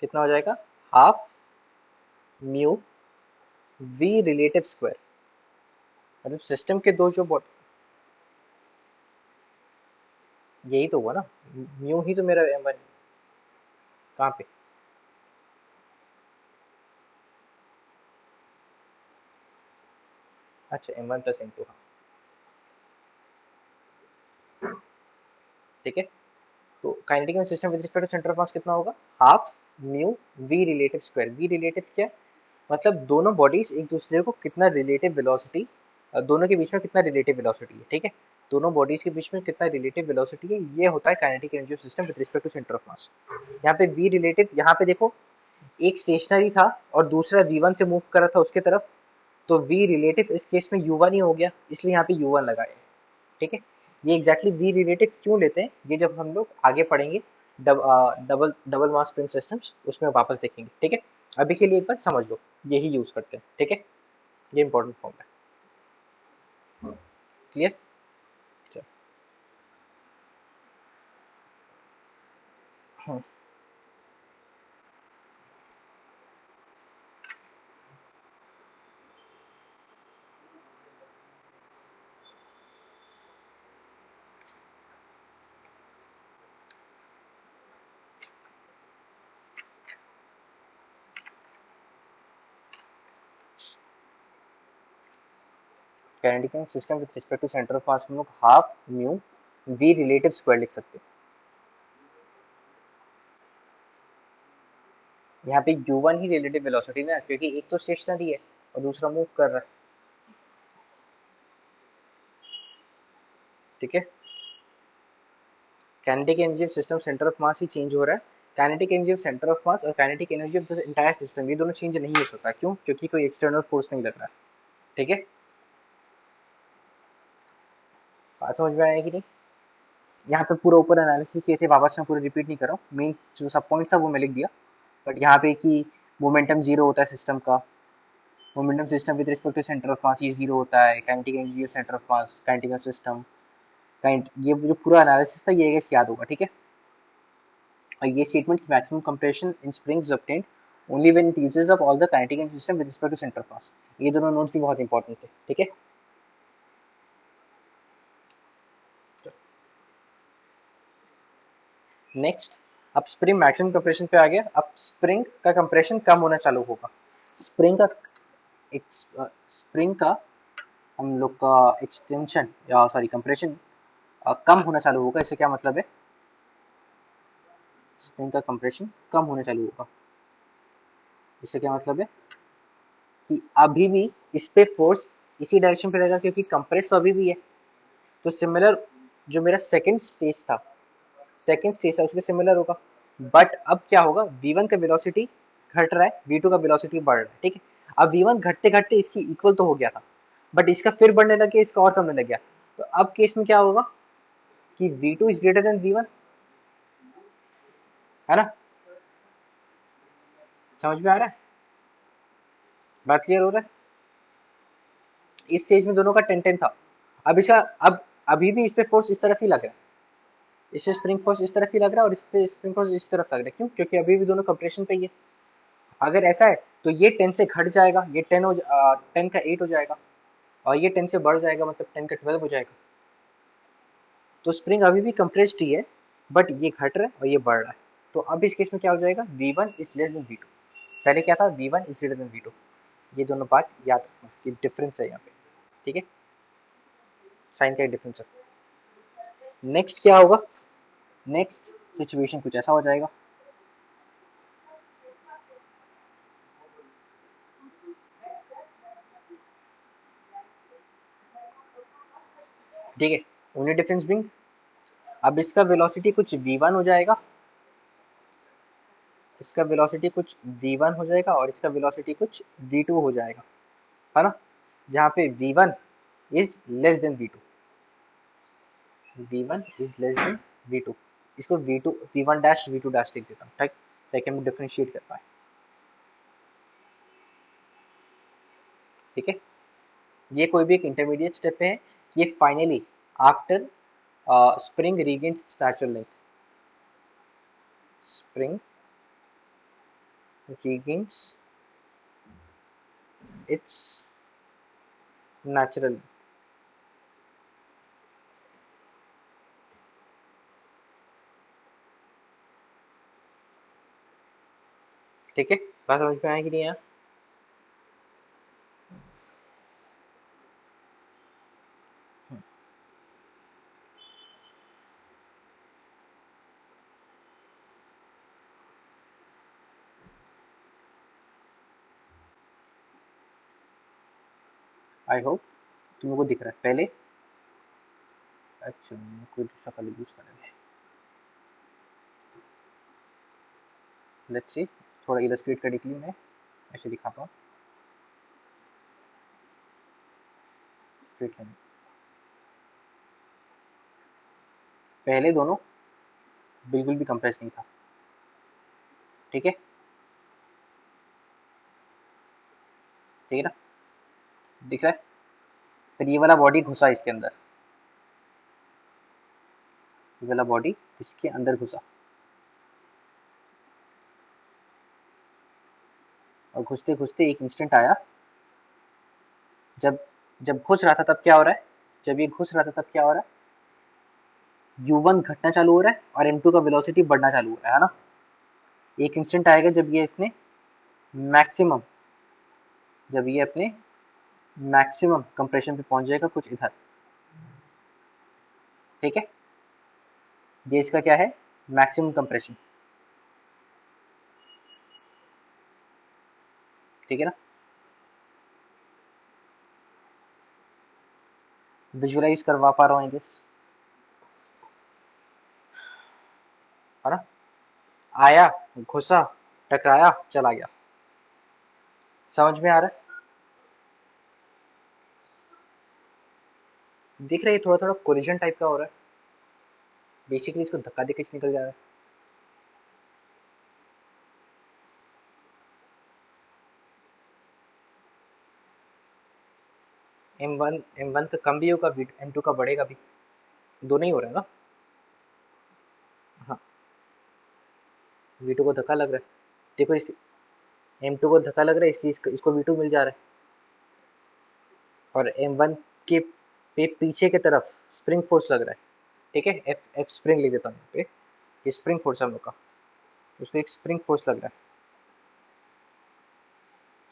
कितना हो जाएगा? Half mu we relative square. मतलब सिस्टम के दो जो बॉडी, यही तो हुआ ना, म्यू ही तो मेरा m1, कहाँ पे? अच्छा, m1 प्लस m2, हाँ। ठीक है, तो kinetic energy system with respect to centre of mass कितना होगा? Half mu we relative square. V relative क्या है? मतलब दोनों बॉडीज एक दूसरे को कितना रिलेटिव वेलोसिटी, दोनों के बीच में कितना रिलेटिव वेलोसिटी है। ठीक है, दोनों बॉडीज के बीच में कितना रिलेटिव वेलोसिटी है, ये होता है kinetic energy of system with respect to centre of mass. यहाँ पे वी रिलेटिव, यहाँ पे देखो एक स्टेशनरी था और दूसरा v1 से मूव कर रहा था उसके तरफ, तो v रिलेटिव इस केस में u1 ही हो गया, इसलिए यहाँ पे u1 लगाए। ठीक है, ये एग्जैक्टली v रिलेटिव क्यों लेते हैं ये जब हम लोग आगे पढ़ेंगे double double mass spring systems, उसमें वापस देखेंगे। ठीक है, अभी के लिए एक बार समझ लो, यही यूज करते हैं। ठीक है, ये इंपॉर्टेंट फॉर्म है। क्लियर? चलो कैनेडिकन system with respect to centre of mass हम लोग half mu we relative square लिख सकते हैं। यहाँ पे u1 ही रिलेटिव वेलोसिटी ना, क्योंकि एक तो स्टेशनरी है और दूसरा मूव कर रहा है। ठीक है, kinetic energy of system centre of mass ही चेंज हो रहा है। Kinetic energy of centre of mass और kinetic energy of the entire system ये दोनों चेंज नहीं हो सकता। क्यों? क्योंकि कोई एक्सटर्नल फोर्स नहीं लग रहा है। ठीक है, बात समझ में आएगी नहीं? यहाँ पे पूरा ऊपर एनालिसिस किए थे, वापस में पूरा रिपीट नहीं कर रहा हूँ, मेन जो सब पॉइंट्स था वो मैं लिख दिया। बट यहाँ पे कि मोमेंटम जीरो होता है सिस्टम का, momentum system with respect to centre of mass ये जीरो होता है, kinetic energy of centre of mass, kinetic of system, kind ये जो पूरा एनालिसिस था ये याद होगा। ठीक है, और ये statement maximum compression in springs is obtained only when it uses up all the kinetic energy system with respect to centre of mass. ये दोनों नोट्स भी बहुत इंपॉर्टेंट थे। ठीक है, नेक्स्ट अब स्प्रिंग मैक्सिमम कंप्रेशन पे आ गया। अब स्प्रिंग का कंप्रेशन कम होना चालू होगा। स्प्रिंग का स्प्रिंग का हम लोग का एक्सटेंशन या सॉरी कंप्रेशन कम होना चालू होगा। इससे क्या मतलब है? स्प्रिंग का कंप्रेशन कम होना चालू होगा। इससे क्या मतलब है कि अभी भी इस पे फोर्स इसी डायरेक्शन पे रहेगा, क्योंकि कंप्रेस तो अभी भी है। तो सिमिलर जो मेरा सेकंड स्टेज था उसके सिमिलर होगा। बट अब क्या होगा, v1 का वेलोसिटी घट रहा है, v2 का वेलोसिटी बढ़ रहा है। ठीक है, अब v1 घटते घटते इसकी इक्वल तो हो गया था, बट इसका फिर बढ़ने लग गया, इसका और कमने लग गया। तो अब केस में क्या होगा कि v2 is greater than v1, है ना? समझ में आ रहा है? बात क्लियर हो रहा है? इस स्टेज में दोनों का 10-10 था। अब इसका अब अभी भी इस पे फोर्स इस तरफ ही लग रहा है, इससे स्प्रिंग फोर्स इस तरफ ही लग रहा है और इस पे स्प्रिंग फोर्स इस तरफ लग रहा है। क्यों? क्योंकि अभी भी दोनों कंप्रेशन पे ही है। अगर ऐसा है तो ये 10 से घट जाएगा, ये 10 का 8 हो जाएगा, और ये 10 से बढ़ जाएगा, मतलब 10 का 12 हो जाएगा। तो स्प्रिंग अभी भी कंप्रेस्ड ही है, बट ये घट रहा है और ये बढ़ रहा है। तो अब इस केस में क्या हो जाएगा, v1 is less than v2। पहले क्या था, v1 is greater than v2। ये दोनों बात याद रखना कि डिफरेंस है यहाँ पे। ठीक है, साइन का डिफरेंस है। नेक्स्ट क्या होगा, नेक्स्ट सिचुएशन कुछ ऐसा हो जाएगा। ठीक है, ओनली डिफरेंस बिंग अब इसका वेलोसिटी कुछ v1 हो जाएगा, इसका वेलोसिटी कुछ v1 हो जाएगा और इसका वेलोसिटी कुछ v2 हो जाएगा, है ना? जहाँ पे v1 is less than v2, v1 is less than v2। इसको v2 v1 dash v2 dash लिख देता हूँ, ठीक, ताकि हम डिफरेंशिएट कर पाए। ठीक है, ये कोई भी एक इंटरमीडिएट स्टेप है। ये finally after spring regains its natural length, spring regains its natural। ठीक है, बात समझ में आएगी नहीं? आई होप तुम लोगों को दिख रहा है पहले। अच्छा, कोई दूसरा कलर यूज करेंगे, लेट्स सी। थोड़ा इलस्ट्रेट करने के लिए मैं ऐसे दिखाता हूँ, स्ट्रेट लाइन। पहले दोनों बिल्कुल भी कंप्रेस नहीं था। ठीक है, ठीक है ना, दिख रहा है? फिर ये वाला बॉडी घुसा इसके अंदर, ये वाला बॉडी इसके अंदर घुसा, और घुसते घुसते एक इंस्टेंट आया जब जब घुस रहा था तब क्या हो रहा है, जब ये घुस रहा था तब क्या हो रहा है, u1 घटना चालू हो रहा है और m2 का वेलोसिटी बढ़ना चालू हो रहा है ना। एक इंस्टेंट आएगा जब ये अपने मैक्सिमम, जब ये अपने मैक्सिमम कंप्रेशन पे पहुंच जाएगा कुछ इधर, ठीक है। ये इसका क्या है, मैक्सिमम कंप्रेशन, ठीक है ना। विजुअलाइज करवा पा रहा हूँ दिस, है ना। आया, घुसा, टकराया, चला गया, समझ में आ रहा है। दिख रहा है थोड़ा थोड़ा कोलिजन टाइप का हो रहा है, बेसिकली इसको धक्का देके निकल जा रहा है। M1 का कम भी होगा, M2 का बढ़ेगा भी, दोनों ही हो रहा है ना। हाँ, V2 को धक्का लग रहा है, देखो इस M2 को धक्का लग रहा है इसलिए इसको V2 मिल जा रहा है, और M1 के पे पीछे की तरफ स्प्रिंग फोर्स लग रहा है, ठीक है। एफ स्प्रिंग लिख देता हूँ पे, ये स्प्रिंग फोर्स हम लोग का, उसको एक स्प्रिंग फोर्स लग रहा है,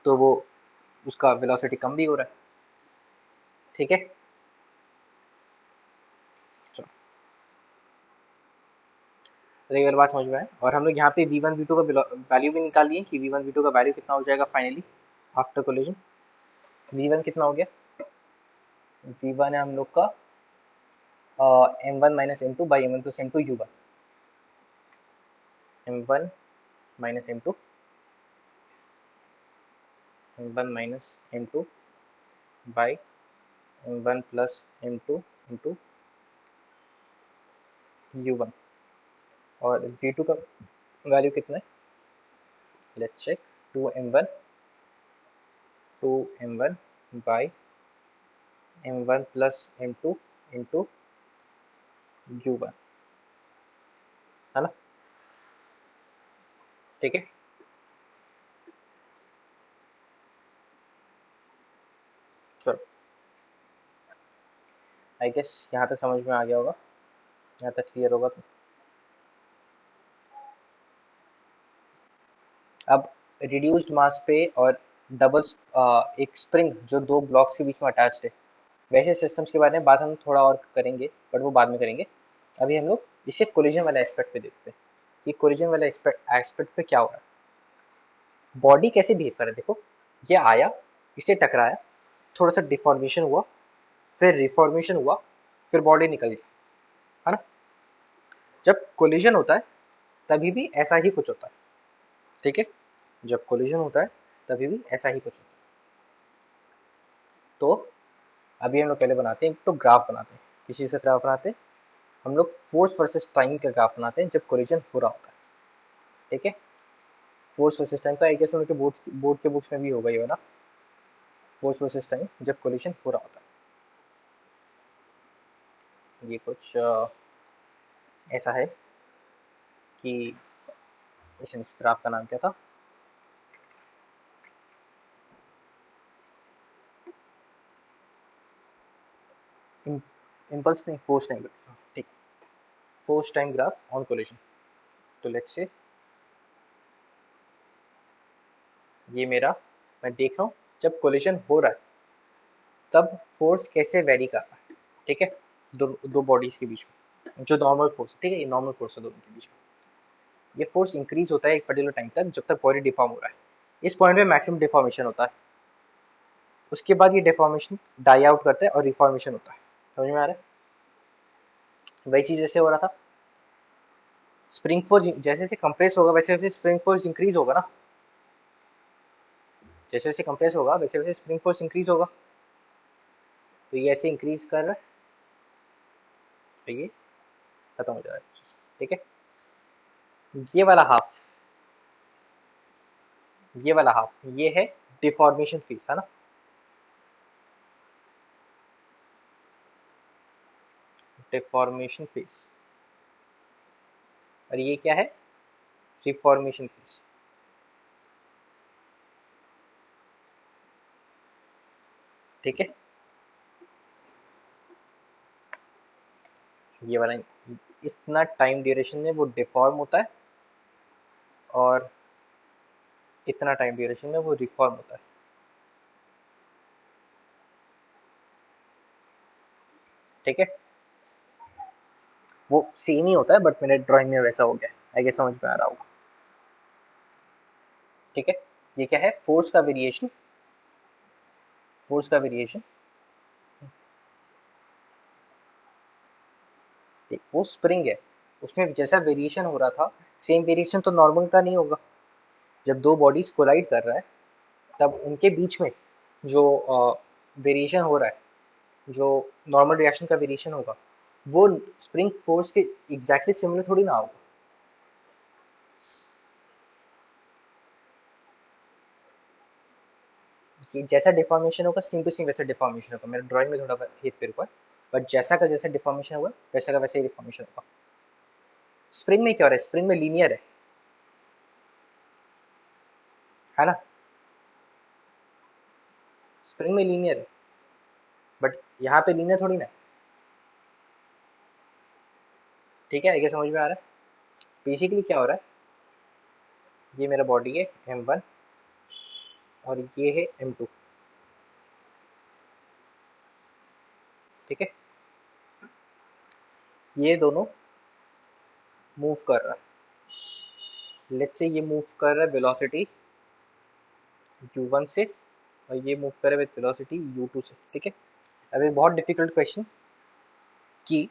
तो वो उसका वेलोसिटी कम भी हो रहा है, ठीक है। चलो, रेगुलर बात समझ में आए। और हम लोग यहाँ पे V1 V2 का वैल्यू भी निकाल लिए कि V1 V2 का वैल्यू कितना हो जाएगा फाइनली आफ्टर कोलिजन। V1 कितना हो गया, V1 है हम लोग का M1 minus M2 by M1 plus M2 U1, M1 minus M2, M1 minus M2 by M1 plus M2 into U1। और V2 का वैल्यू कितना है, let's check, 2m1 by M1 plus M2 into U1, है ना, ठीक है। चलो, I guess यहाँ तक समझ में आ गया होगा, यहाँ तक क्लियर होगा तो। अब रिड्यूस्ड मास पे और डबल एक स्प्रिंग जो दो ब्लॉक्स के बीच में अटैच है, वैसे सिस्टम्स के बारे में बात हम थोड़ा और करेंगे, बट वो बाद में करेंगे। अभी हम लोग इसे कोलिजन वाला एस्पेक्ट पे देखते हैं कि कोलिजन वाला एस्पेक्ट पे क्या हो रहा है, बॉडी कैसे बिहेव कर रहा है। देखो, ये आया, इसे टकराया, थोड़ा सा डिफॉर्मेशन हुआ, फिर रिफॉर्मेशन हुआ, फिर बॉडी निकल गई, है ना। जब कोलिजन होता है तभी भी ऐसा ही कुछ होता है, ठीक है। जब कोलिजन होता है तभी भी ऐसा ही कुछ होता है। तो अभी हम लोग पहले बनाते हैं तो ग्राफ बनाते हैं, किसी से ग्राफ बनाते हैं हम लोग, फोर्स वर्सेस टाइम का ग्राफ बनाते हैं जब कोलिजन हो रहा होता है, ठीक है। फोर्स वर्सेस टाइम का आई गेस उनके बोर्ड के बुक्स में भी होगा ये ना, फोर्स वर्सेस टाइम जब कोलिजन हो रहा होता है। ये कुछ ऐसा है कि इस ग्राफ का नाम क्या था, इम्पल्स नहीं, फोर्स टाइम ग्राफ, ठीक, force time graph on collision. तो लेट्स से ये मेरा, मैं देख रहा हूँ जब कोलिजन हो रहा है तब फोर्स कैसे वेरी कर रहा है, ठीक है, दो बॉडीज के बीच में जो नॉर्मल फोर्स, ठीक है, ये नॉर्मल फोर्स है दोनों के बीच में। ये फोर्स इंक्रीज होता है एक पर्टिकुलर टाइम तक जब तक बॉडी डिफॉर्म हो रहा है, इस पॉइंट पे मैक्सिमम डिफॉर्मेशन होता है, उसके बाद ये डिफॉर्मेशन डाई आउट करता है और रिफॉर्मेशन होता है। समझ में आ रहा है, वही चीज जैसे हो रहा था, स्प्रिंग फोर्स जैसे जैसे कंप्रेस होगा वैसे वैसे स्प्रिंग फोर्स इंक्रीज होगा ना, जैसे जैसे कंप्रेस होगा वैसे वैसे स्प्रिंग फोर्स इंक्रीज होगा, तो ये ऐसे इंक्रीज कर रहा है तो ये खत्म हो जाएगा, ठीक है। ये वाला हाफ, ये वाला हाफ ये है डिफॉर्मेशन फेस, है ना, डिफॉर्मेशन फेस। और ये क्या है, रिफॉर्मेशन फेज। ठीक है, ये वाला इतना टाइम ड्यूरेशन में वो डिफॉर्म होता है और इतना टाइम ड्यूरेशन में वो रिफॉर्म होता है। ठीक है, वो सेम ही होता है बट मेरे ड्राइंग में वैसा हो गया, आई गेस समझ में आ रहा होगा। ठीक है, ये क्या है, फोर्स का वेरिएशन, फोर्स का वेरिएशन। वो स्प्रिंग है, उसमें जैसा वेरिएशन हो रहा था सेम वेरिएशन तो नॉर्मल का नहीं होगा। जब दो बॉडीज कोलाइड कर रहा है तब उनके बीच में जो वेरिएशन हो रहा है, जो नॉर्मल रिएक्शन का वेरिएशन होगा, वो स्प्रिंग फोर्स के एग्जैक्टली सिमिलर थोड़ी ना होगा। ये जैसा डिफॉर्मेशन होगा सेम टू सेम वैसा डिफॉर्मेशन होगा, मेरे ड्राइंग में थोड़ा हेर फेर हुआ, बट जैसा का जैसा डिफॉर्मेशन हुआ वैसा का वैसे ही डिफॉर्मेशन होगा। स्प्रिंग में क्या हो रहा है, स्प्रिंग में लीनियर है ना, स्प्रिंग में लीनियर है, बट यहाँ पे लीनियर थोड़ी ना है। ठीक है, आगे समझ में आ रहा है। बेसिकली क्या हो रहा है, ये मेरा बॉडी है m1 और ये है m2। ठीक है, ये दोनों मूव कर रहा है, लेट्स से ये मूव कर रहा है वेलोसिटी u1 से और ये मूव कर रहा है विद वेलोसिटी u2 से। ठीक है, अब एक बहुत डिफिकल्ट क्वेश्चन कि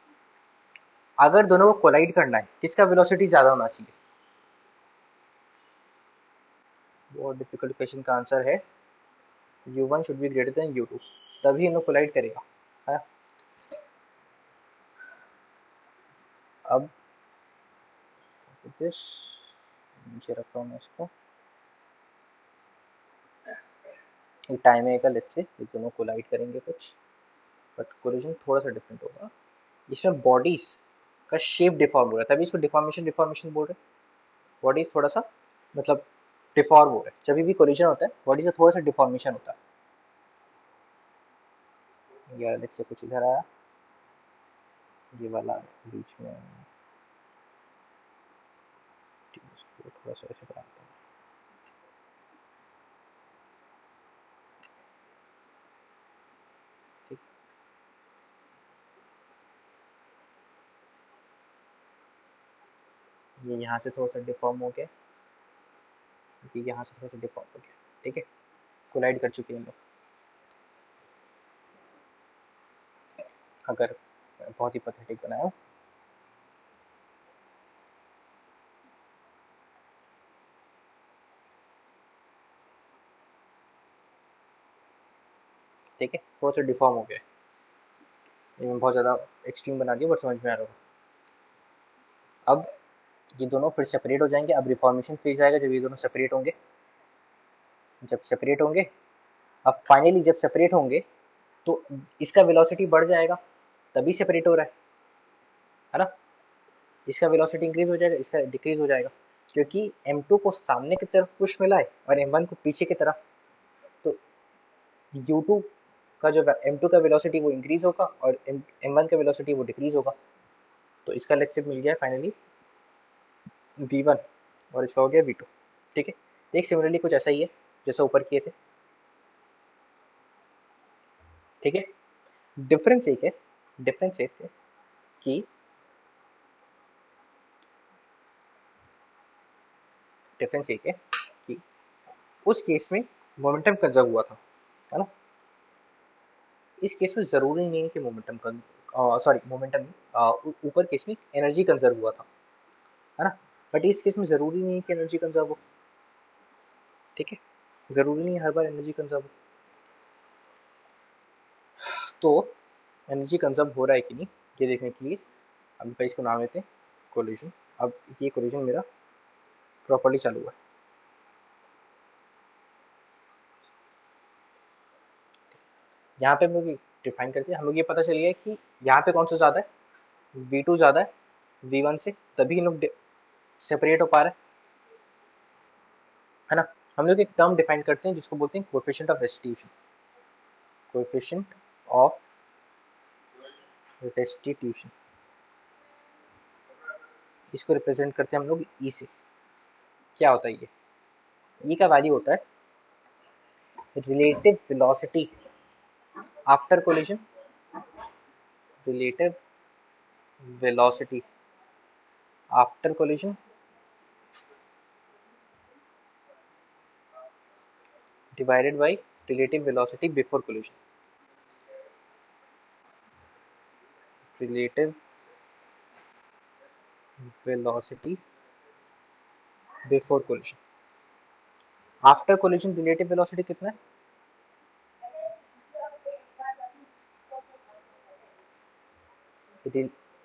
अगर दोनों को कोलाइड करना है किसका वेलोसिटी ज्यादा होना चाहिए। बहुत डिफिकल्ट क्वेश्चन का आंसर है u1 should be greater than u2, तभी इन्हें कोलाइड करेगा, है ना। अब दिस नीचे रख रहा हूँ मैं इसको, ये टाइम आएगा, लेट्स से ये दोनों कोलाइड करेंगे कुछ, बट कोलिजन थोड़ा सा डिफरेंट होगा। इसमें बॉडीज का शेप डिफॉर्म हो रहा है तभी इसको डिफॉर्मेशन डिफॉर्मेशन बोल रहे हैं। बॉडीज थोड़ा सा मतलब डिफॉर्म हो रहा है, जब भी कोलिजन होता है बॉडी से थोड़ा सा डिफॉर्मेशन होता है। यार लेट्स से कुछ इधर आया, ये वाला बीच में, इसको थोड़ा सा ऐसे बनाता हूँ। ठीक, ये यहाँ से थोड़ा सा डिफॉर्म हो गया, ये यहाँ से थोड़ा सा डिफॉर्म हो गया। ठीक है, कोलाइड कर चुके हैं लोग, अगर बहुत ही पथेटिक बनाया। ठीक है, थोड़ा सा डिफॉर्म हो गया, ये बहुत ज़्यादा एक्सट्रीम बना दिया बट समझ में आ रहा होगा। अब ये दोनों फिर सेपरेट हो जाएंगे, अब रिफॉर्मेशन फेज आएगा जब ये दोनों सेपरेट होंगे, जब सेपरेट होंगे, अब फाइनली जब सेपरेट होंगे तो इसका वेलोसिटी बढ़ जाएगा, तभी सेपरेट हो रहा है ना। इसका वेलोसिटी इंक्रीज हो जाएगा, इसका डिक्रीज हो जाएगा, क्योंकि m2 को सामने की तरफ पुश मिला है और m1 को पीछे की तरफ, तो u2 का जो m2 का वेलोसिटी वो इंक्रीज होगा और m1 का वेलोसिटी वो डिक्रीज होगा। तो इसका लेक्चर मिल गया फाइनली v1 और इसका हो गया v2। ठीक है, देख सिमिलरली कुछ ऐसा ही है जैसा ऊपर किए थे। ठीक है, डिफरेंस एक है, डिफरेंस एक है कि डिफरेंस एक है कि उस केस में मोमेंटम कंजर्व हुआ था, है ना। इस केस में जरूरी नहीं है कि मोमेंटम सॉरी मोमेंटम नहीं, ऊपर केस में एनर्जी कंजर्व हुआ था, है ना, बट इस केस में जरूरी नहीं है कि एनर्जी कंजर्व हो। ठीक है, जरूरी नहीं है हर बार एनर्जी कंजर्व हो। तो एनर्जी कंजर्व हो रहा है कि नहीं ये देखने के लिए हम इसको नाम देते हैं कोलिजन। अब ये कोलिजन मेरा प्रॉपर्ली चालू हुआ है। यहाँ पे हम लोग डिफाइन करते हैं, हम लोग ये पता चल गया कि यहाँ पे कौन सा ज़्यादा है, v2 ज़्यादा है v1 से, तभी हम लोग सेपरेट हो पा रहा है ना। हम लोग एक टर्म डिफाइन करते हैं जिसको बोलते हैं coefficient of restitution. Coefficient of restitution, इसको रिप्रेजेंट करते हैं हम लोग ई से। क्या होता है ये? ई का वैल्यू होता है relative velocity after collision, relative velocity after collision divided by relative velocity before collision. Relative velocity before collision. After collision relative velocity कितना है?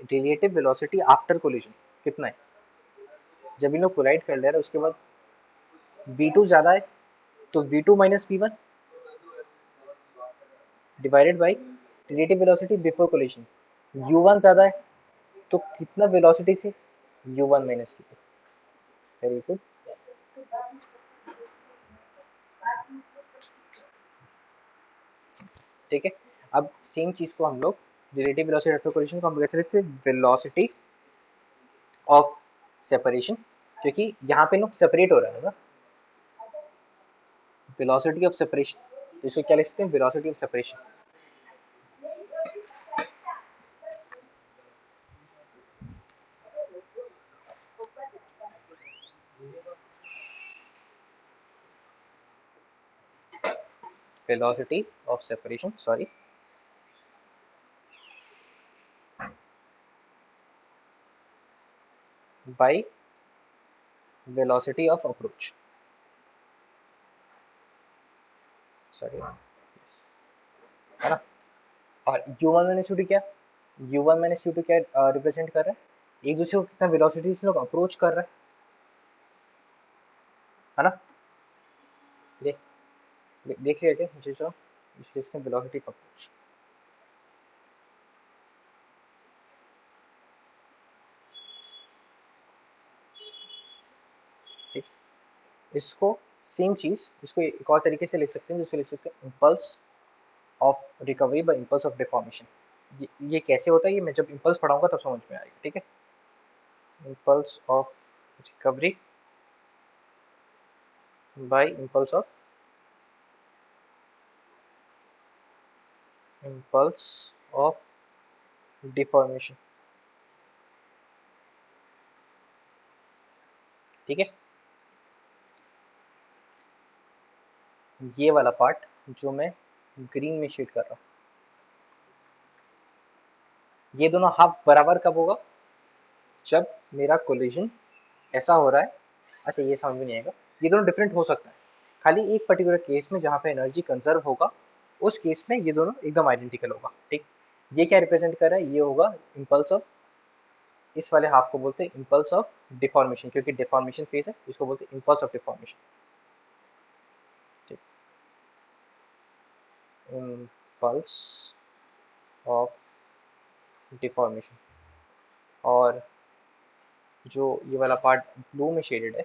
Relative velocity after collision कितना है? जब इन लोग कोलाइड कर ले रहे हैं उसके बाद v2 ज्यादा है तो v2 minus v1 divided by relative velocity before collision. u1 ज्यादा है तो कितना वेलोसिटी से? u1 minus v2। Very good. ठीक है, अब सेम चीज को हम लोग रिलेटिव वेलोसिटी आफ्टर कोलिजन को हम कैसे लिखते हैं? वेलोसिटी ऑफ सेपरेशन, क्योंकि यहाँ पे लोग सेपरेट हो रहा है ना, वेलोसिटी ऑफ सेपरेशन। तो इसको क्या लिखते हैं? Velocity of separation. Velocity of separation, sorry, by velocity of approach, sorry, है ना। और u1 माइनस u2 क्या? u1 माइनस u2 क्या रिप्रेजेंट कर रहा है? एक दूसरे को कितना वेलोसिटी से लोग अप्रोच कर रहा है ना। देख देख लिया क्या मुझे, जो इसलिए इसने वेलोसिटी ऑफ अप्रोच। ठीक, इसको सेम चीज इसको एक और तरीके से लिख सकते हैं, जिसको लिख सकते हैं impulse of recovery by impulse of deformation. ये कैसे होता है? ये मैं जब इम्पल्स पढ़ाऊंगा तब समझ में आएगा। ठीक है, impulse of recovery by impulse of deformation. ठीक है, ये वाला पार्ट जो मैं ग्रीन में शेड कर रहा हूँ, ये दोनों हाफ बराबर कब होगा? जब मेरा कोलिजन ऐसा हो रहा है। अच्छा, ये समझ में नहीं आएगा, ये दोनों डिफरेंट हो सकता है खाली एक पर्टिकुलर केस में जहाँ पे एनर्जी कंजर्व होगा, उस केस में ये दोनों एकदम आइडेंटिकल होगा। ठीक, ये क्या रिप्रेजेंट कर रहा है? ये होगा इम्पल्स ऑफ, इस वाले हाफ को बोलते हैं इम्पल्स ऑफ डिफॉर्मेशन, क्योंकि डिफॉर्मेशन फेज है, इसको बोलते हैं इम्पल्स ऑफ डिफॉर्मेशन। ठीक, इम्पल्स ऑफ डिफॉर्मेशन। और जो ये वाला पार्ट ब्लू में शेडेड है,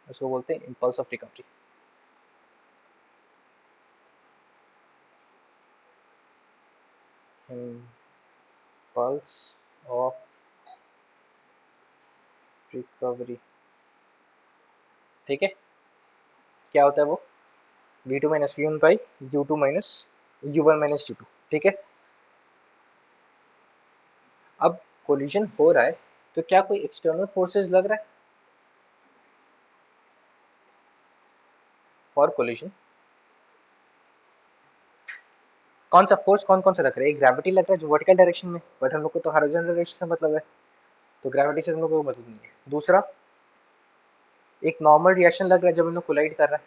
उसको बोलते हैं impulse of recovery. Impulse of recovery. ठीक है, क्या होता है वो? v2 minus V one by u2 minus u1 minus u2। ठीक है, अब कोलिजन हो रहा है तो क्या कोई एक्सटर्नल फोर्सेस लग रहा है फॉर कोलिजन? कौन सा फोर्स कौन कौन सा लग रहा है? ग्रेविटी लग रहा है जो वर्टिकल डायरेक्शन में, बट हम लोग को तो हॉरिजॉन्टल डायरेक्शन से मतलब है, तो ग्रेविटी से हम लोग को मतलब नहीं है। दूसरा, एक नॉर्मल रिएक्शन लग रहा है जब हम लोग कोलाइड कर रहा है।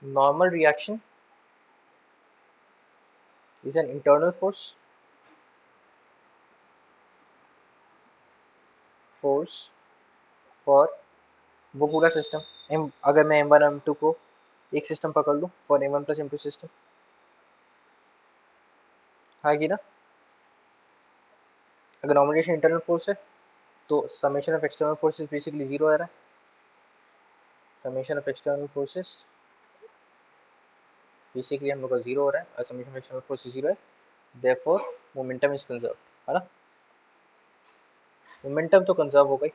Normal reaction is an internal force, force for वो पूरा सिस्टम। अगर मैं m1 m2 को एक सिस्टम पकड़ लूँ for m1 plus m2 system, हाँ कि ना, अगर नॉमिनेशन इंटरनल फोर्स है तो summation of external forces basically zero आ रहा है, summation of external forces basically हम लोग का जीरो हो रहा है और summation of external forces zero है, देयरफॉर मोमेंटम इज कंजर्व, है ना। मोमेंटम तो कंजर्व हो गई,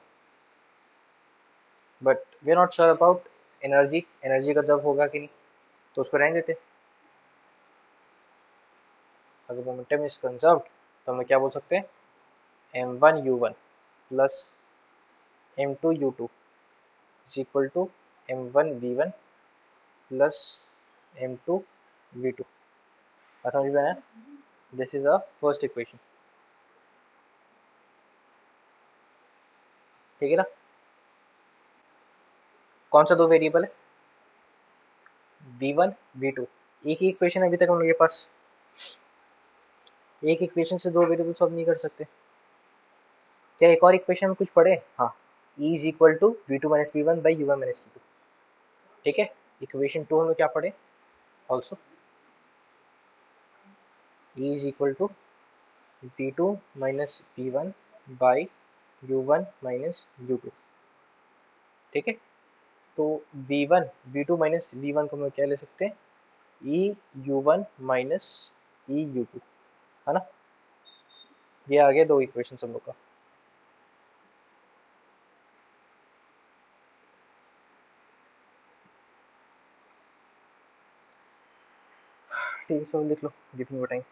but we are not sure about energy, energy conserve होगा कि नहीं, तो उसको रहने देते। अगर मोमेंटम इज कंजर्व तो हम क्या बोल सकते हैं, m1u1 plus m2u2 is equal to m1v1 plus m2v2। समझ में आया? This is a first equation, ठीक है ना। कौन सा दो वेरिएबल है, v1 v2, एक ही इक्वेशन अभी तक हम लोग के पास, एक इक्वेशन से दो वेरिएबल सॉल्व नहीं कर सकते। क्या एक और इक्वेशन में कुछ पढ़े? हाँ, E is equal to V two minus V one by U one minus V two, ठीक है। इक्वेशन टू हम लोग क्या पढ़े also, E is equal to V two minus V one by U one minus U two, ठीक है। तो V one we two minus V one को हम लोग क्या ले सकते हैं, E U one minus E U two, है ना। ये आ गया दो इक्वेशन हम लोग का। ठीक है, सब लिख लो, give me time.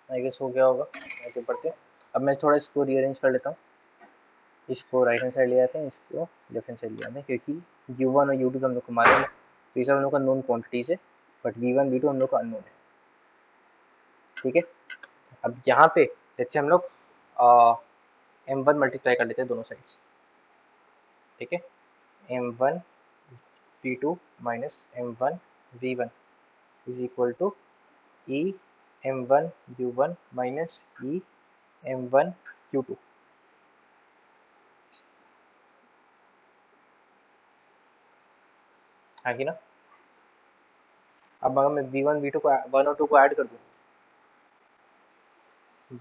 I guess हो गया होगा, आगे बढ़ते हैं। अब मैं थोड़ा इसको रीअरेंज कर लेता हूँ, इसको राइट हैंड साइड ले आते हैं, इसको लेफ्ट हैंड साइड ले आते हैं, क्योंकि u1 और u2 तो हम लोग को मालूम है, तो ये सब हम लोग का नोन क्वांटिटीज है, बट v1 v2 हम लोग का अननोन है, ठीक है। अब यहाँ पे जैसे हम लोग m1 मल्टीप्लाई कर लेते हैं दोनों साइड्स, ठीक है। m1 v2 minus m1 v1 is equal to e m1 u1 minus e m1 u2, हाँ कि ना। अब अगर मैं v1 v2 को वन और टू को ऐड कर दूँ,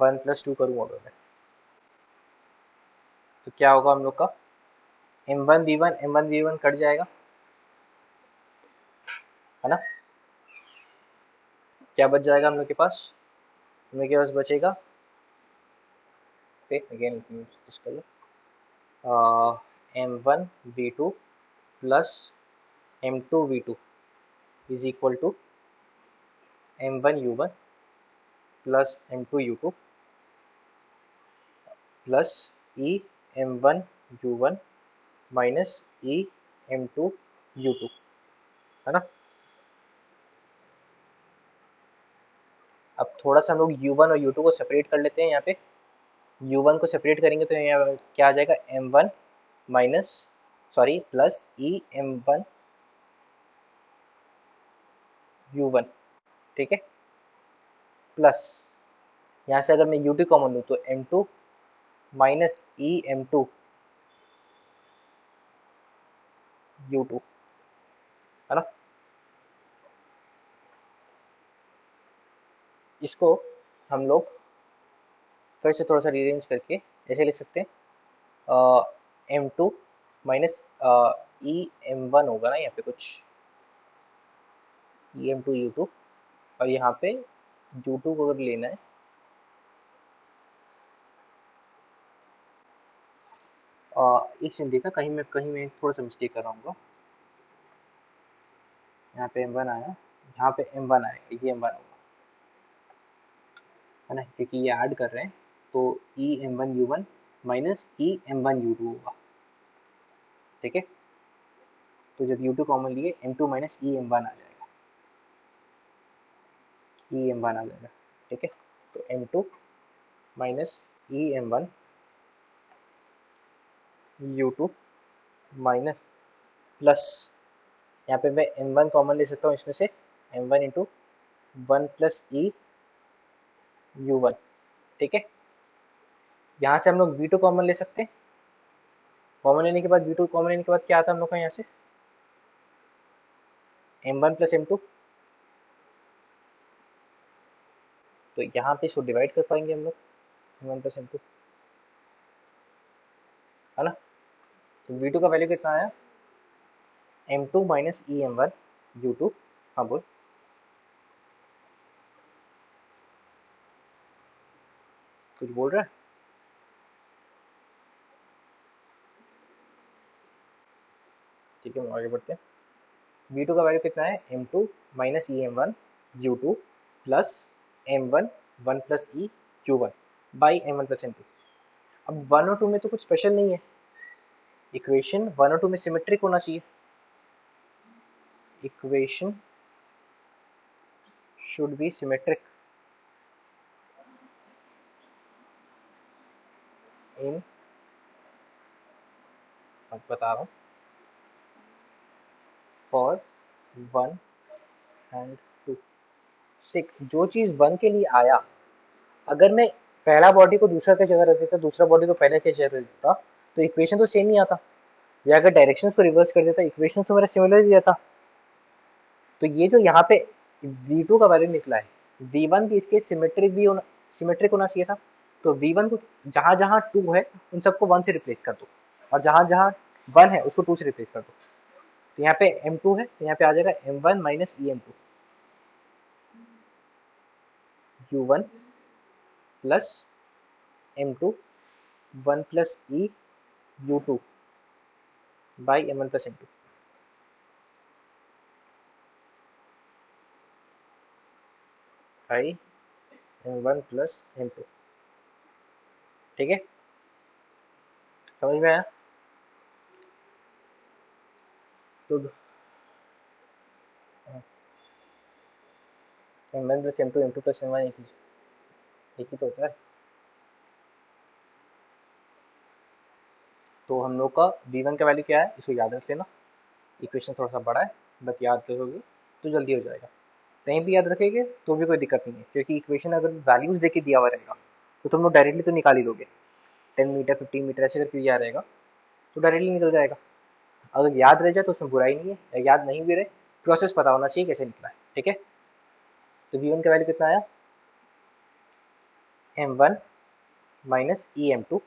वन प्लस टू करूँ अगर मैं, तो क्या होगा हम लोग का, m1 v1 कट जाएगा, है ना। क्या बच जाएगा हम लोग के पास, हम लोग के पास बचेगा, अगेन कर लो, m1 v2 plus m2 v2 is equal to m1 u1 plus m2 u2 plus e m1 u1 minus e m2 u2, है ना। अब थोड़ा सा हम लोग u1 और u2 को सेपरेट कर लेते हैं, यहाँ पे u1 को सेपरेट करेंगे तो यहाँ क्या आ जाएगा, m1 minus sorry plus e m1 u1, ठीक है, प्लस यहाँ से अगर मैं u2 कॉमन लूँ तो m2 minus e m2 u2, है ना। इसको हम लोग फिर से थोड़ा सा रीअरेंज करके ऐसे लिख सकते हैं, M2 माइनस EM1 होगा ना यहाँ पे कुछ, EM2 U2, और यहाँ पे U2 को अगर लेना है एक सेकंड देखना, कहीं मैं थोड़ा सा मिस्टेक कर रहा हूँ। यहाँ पे M1 आया, यहाँ पे M1 आया, ये M1 होगा, है ना, क्योंकि ये ऐड कर रहे हैं, तो EM1U1 माइनस EM1U2 होगा। ठीक है, तो जब U2 कॉमन लिए M2 माइनस EM1 आ जाएगा, EM1 आ जाएगा। ठीक है, तो M2 minus EM1 U2 minus plus, यहाँ पे मैं M1 कॉमन ले सकता हूँ इसमें से, M1 इंटू 1 प्लस EU1। ठीक है, यहाँ से हम लोग V2 कॉमन ले सकते हैं, कॉमन लेने के बाद V2 कॉमन लेने के बाद क्या आता है हम लोग का यहाँ से, M1 प्लस M2, तो यहाँ पे इसको डिवाइड कर पाएंगे हम लोग, M1 प्लस M2, है ना। तो V2 का वैल्यू कितना आया, M2 माइनस EM1 U2। हाँ बोल, कुछ बोल रहा है। ठीक है, हम आगे बढ़ते हैं। V2 का वैल्यू कितना है, M2 minus EM1 U2 plus M1 1 plus EU1 by M1 plus M2। अब 1 और 2 में तो कुछ स्पेशल नहीं है, इक्वेशन 1 और 2 में सिमेट्रिक होना चाहिए, इक्वेशन शुड बी सिमेट्रिक इन, अब बता रहा हूँ, फॉर 1 एंड 2। देख, जो चीज़ 1 के लिए आया, अगर मैं पहला बॉडी को दूसरा के जगह रख देता, दूसरा बॉडी को पहले के जगह रख देता, तो इक्वेशन तो सेम ही आता, या अगर डायरेक्शंस को रिवर्स कर देता, इक्वेशन तो मेरा सिमिलर ही रहता। तो ये जो यहाँ पे V2 का वैल्यू निकला है, V1 भी इसके सिमेट्रिक होना चाहिए था। तो V1 को जहां जहां 2 है उन सबको 1 से रिप्लेस कर दो, और जहां जहां 1 है उसको 2 से रिप्लेस कर दो। तो यहाँ पे M2 है, तो यहाँ पे आ जाएगा M1 minus EM2 U1 plus M2 1 plus EU2 by M1 plus M2। By M1 plus M2। ठीक है, समझ में आया। तो M1 plus M2 M2 plus M1 एक ही तो होता है। तो हम लोग का V1 का वैल्यू क्या है, इसको याद रख लेना, इक्वेशन थोड़ा सा बड़ा है, बट याद करोगे तो जल्दी हो जाएगा। कहीं भी याद रखेंगे तो भी कोई दिक्कत नहीं है, क्योंकि इक्वेशन अगर वैल्यूज देके दिया हुआ रहेगा तो तुम लोग डायरेक्टली तो निकाल ही लोगे, 10 मीटर 15 मीटर ऐसे करके दिया रहेगा तो डायरेक्टली निकल जाएगा। अगर याद रह जाए तो उसमें बुराई नहीं है, या याद नहीं भी रहे, प्रोसेस पता होना चाहिए कैसे निकला है। ठीक है, तो V1 का वैल्यू कितना आया, M1 minus EM2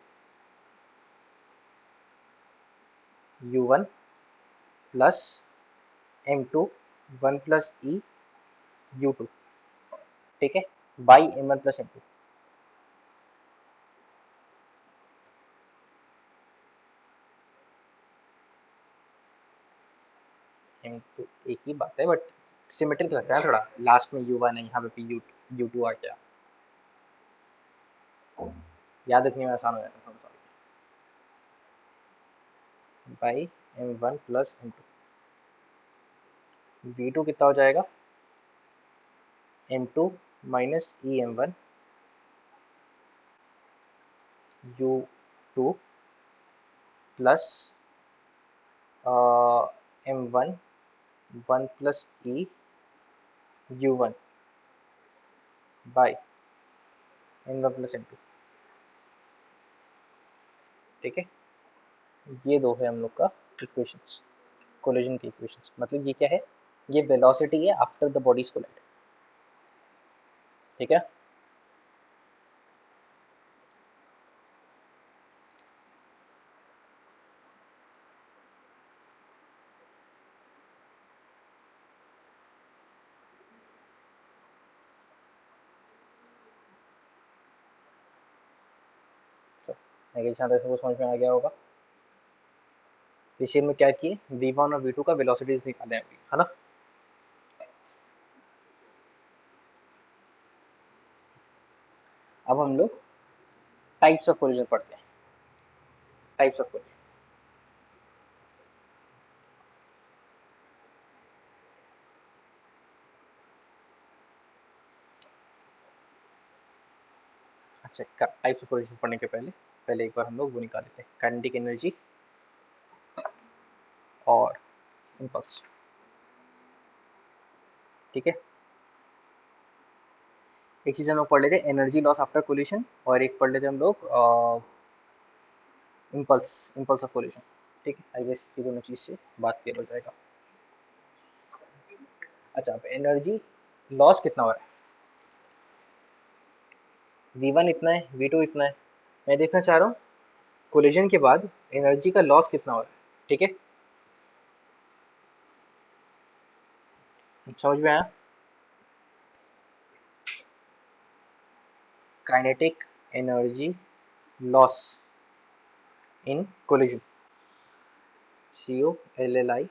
U1 plus M2 1 plus EU2। ठीक है, by M1 plus M2। M2 एक ही बात है, बट सिमेट्रिक लगता है थोड़ा, लास्ट में U1 है, यहाँ पे U2 आ गया, याद रखने में आसान हो जाता है थोड़ा सा। By M1 plus M2, V2 कितना हो जाएगा, M2 minus EM1 U2 plus M1 1 plus EU1 by M1 plus M2। ठीक है, ये दो है हम लोग का इक्वेशंस, कोलिजन की इक्वेशंस। मतलब ये क्या है, ये वेलोसिटी है आफ्टर द बॉडीज कोलाइड। ठीक है, जहाँ तक सबको समझ में आ गया होगा। इसी में क्या किए, v1 और v2 का वेलोसिटीज निकाले अभी, है ना। अब हम लोग टाइप्स ऑफ कोलिजन पढ़ते हैं। टाइप्स ऑफ कोलिजन, अच्छा टाइप्स ऑफ कोलिजन पढ़ने के पहले पहले एक बार हम लोग वो निकाल लेते हैं, काइनेटिक एनर्जी और इम्पल्स। ठीक है, एक चीज हम लोग पढ़ लेते हैं एनर्जी लॉस आफ्टर कोलिशन, और एक पढ़ लेते हैं हम लोग इम्पल्स ऑफ कोलिशन। ठीक है, आई गेस ये दोनों चीज से बात क्लियर हो जाएगा। अच्छा, अब एनर्जी लॉस कितना हो रहा है, v1 इतना है, v2 इतना है। मैं देखना चाह रहा हूँ कोलिजन के बाद एनर्जी का लॉस कितना हो रहा है। ठीक है, समझ में आया। Kinetic energy loss in collision, COLLI।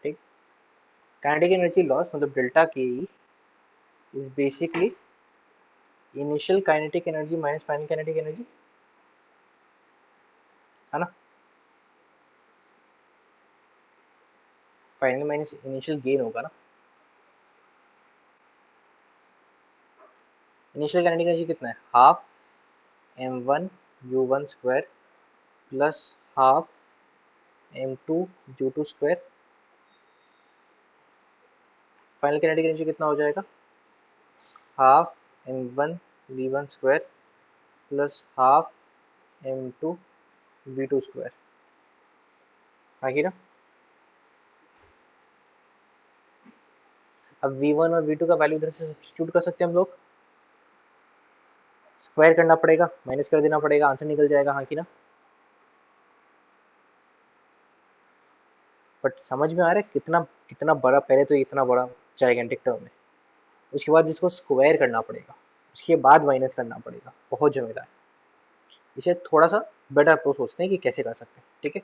ठीक, काइनेटिक एनर्जी लॉस मतलब डेल्टा के is basically initial kinetic energy minus final kinetic energy, है ना। फाइनल माइनस इनिशियल गेन होगा ना। इनिशियल काइनेटिक एनर्जी कितना है, half m1u1 square plus half m2u2 square. Final kinetic energy कितना हो जाएगा, half m1v1 square plus half m2v2 square. आगे ना, अब v1 और v2 का वैल्यू इधर से सब्स्टिट्यूट कर सकते हैं हम लोग, स्क्वायर करना पड़ेगा, माइनस कर देना पड़ेगा, आंसर निकल जाएगा, हाँ कि ना। बट समझ में आ रहा है कितना कितना बड़ा, पहले तो इतना बड़ा जाइगेंटिक टर्म है, उसके बाद इसको स्क्वायर करना पड़ेगा, उसके बाद माइनस करना पड़ेगा, बहुत झमेला है। इसे थोड़ा सा बेटर अप्रोच सोचते हैं कि कैसे कर सकते हैं। ठीक है,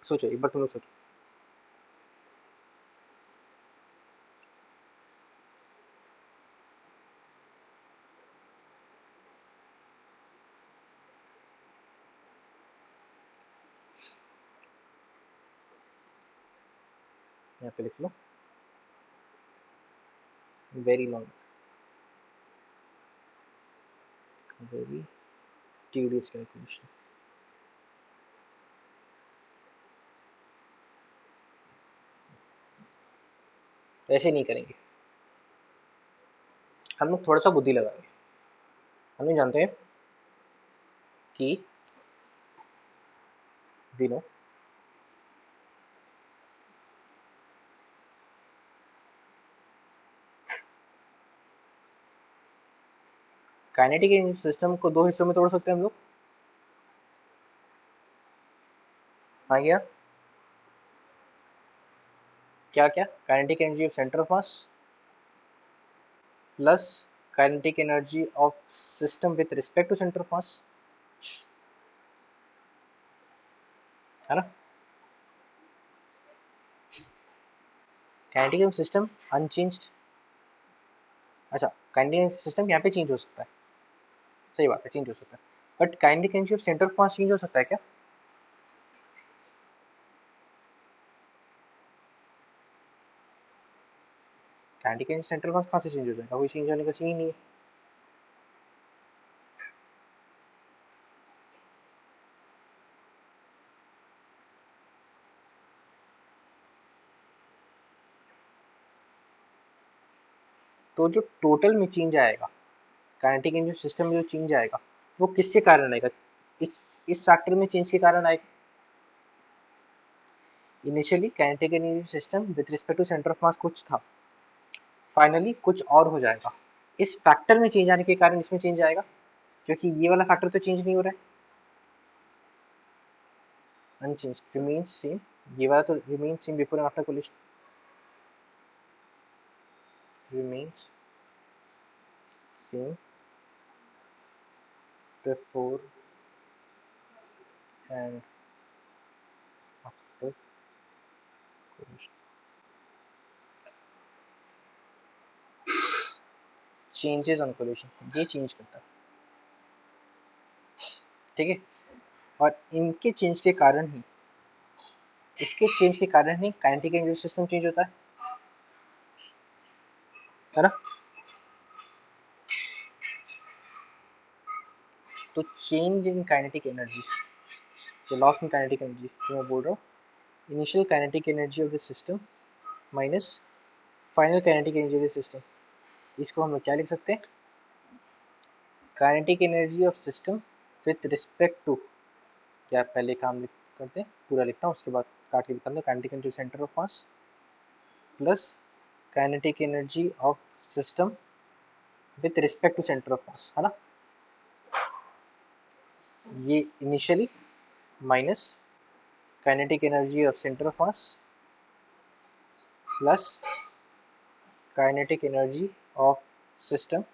सोचो एक बार, तुम लोग सोचो। यहाँ पे लिख लो, very long, very tedious calculation. ऐसे नहीं करेंगे, हम लोग थोड़ा सा बुद्धि लगाएंगे। हम नहीं जानते हैं कि दिनों काइनेटिक सिस्टम को दो हिस्सों में तोड़ सकते हैं हम लोग। हाँ क्या क्या क्या, kinetic energy of centre of mass plus kinetic energy of system with respect to centre of mass, है ना। काइनेटिक सिस्टम अनचेंज्ड, अच्छा काइनेटिक सिस्टम यहाँ पे चेंज हो सकता है, सही बात है, चेंज हो सकता है, but kinetic energy of centre of mass change हो सकता है क्या। काइनेटिक एनर्जी सेंटर ऑफ मास कहाँ से चेंज हो जाएगा, कोई चेंज होने का सीन ही नहीं है। तो जो टोटल में चेंज आएगा, काइनेटिक एनर्जी सिस्टम में जो चेंज आएगा, वो किसके कारण आएगा, इस फैक्टर में चेंज के कारण आएगा। Initially kinetic energy system with respect to centre of mass कुछ था, फाइनली कुछ और हो जाएगा, इस फैक्टर में चेंज आने के कारण इसमें चेंज आएगा, क्योंकि ये वाला फैक्टर तो चेंज नहीं हो रहा है, अनचेंज रिमेन्स सेम, ये वाला तो remains same before and after collision, remains same before and after collision. Changes on collision, ये चेंज करता है, ठीक है। और इनके चेंज के कारण ही, इसके चेंज के कारण ही काइनेटिक एनर्जी सिस्टम चेंज होता है ना। तो चेंज इन काइनेटिक एनर्जी, जो लॉस इन काइनेटिक एनर्जी जो मैं बोल रहा हूँ, initial kinetic energy of the system minus final kinetic energy of the system, इसको हम लोग क्या लिख सकते हैं, kinetic energy of system with respect to, क्या पहले काम करते हैं, पूरा लिखता हूँ उसके बाद काट के लिखता हूँ, kinetic energy centre of mass plus kinetic energy of system with respect to centre of mass, है ना। ये initially minus kinetic energy of centre of mass plus kinetic energy of system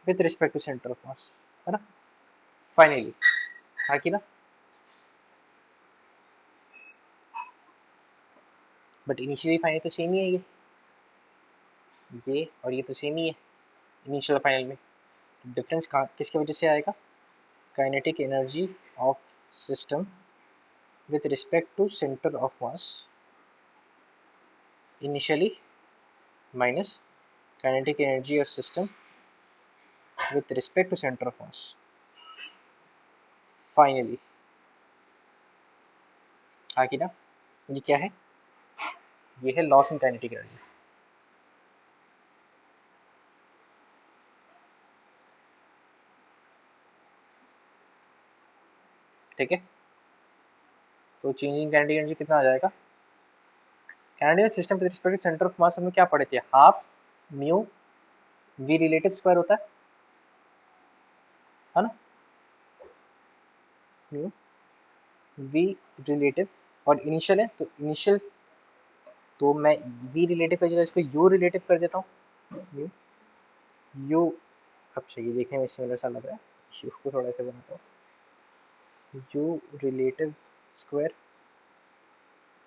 with respect to centre of mass, है ना। Finally, हाँ कि ना। But initially final तो same ही है, ये और ये तो सेम ही है इनिशियल फाइनल में। डिफरेंस कहाँ किसकी वजह से आएगा, kinetic energy of system with respect to centre of mass initially minus kinetic energy of system with respect to centre of mass finally, हाँ कि ना। ये क्या है, ये है लॉस इन काइनेटिक एनर्जी, ठीक है। तो चेंजिंग काइनेटिक एनर्जी कितना आ जाएगा, kinetic system with respect to centre of mass हम क्या पढ़े थे, half mu we relative square होता है ना, म्यू वी रिलेटिव, और इनिशियल है तो इनिशियल, तो मैं वी रिलेटिव की जगह इसको यू रिलेटिव कर देता हूँ, यू यू, अब चाहिए देखने में सिमिलर सा लग रहा है, यू को थोड़ा सा बनाता हूँ, u relative square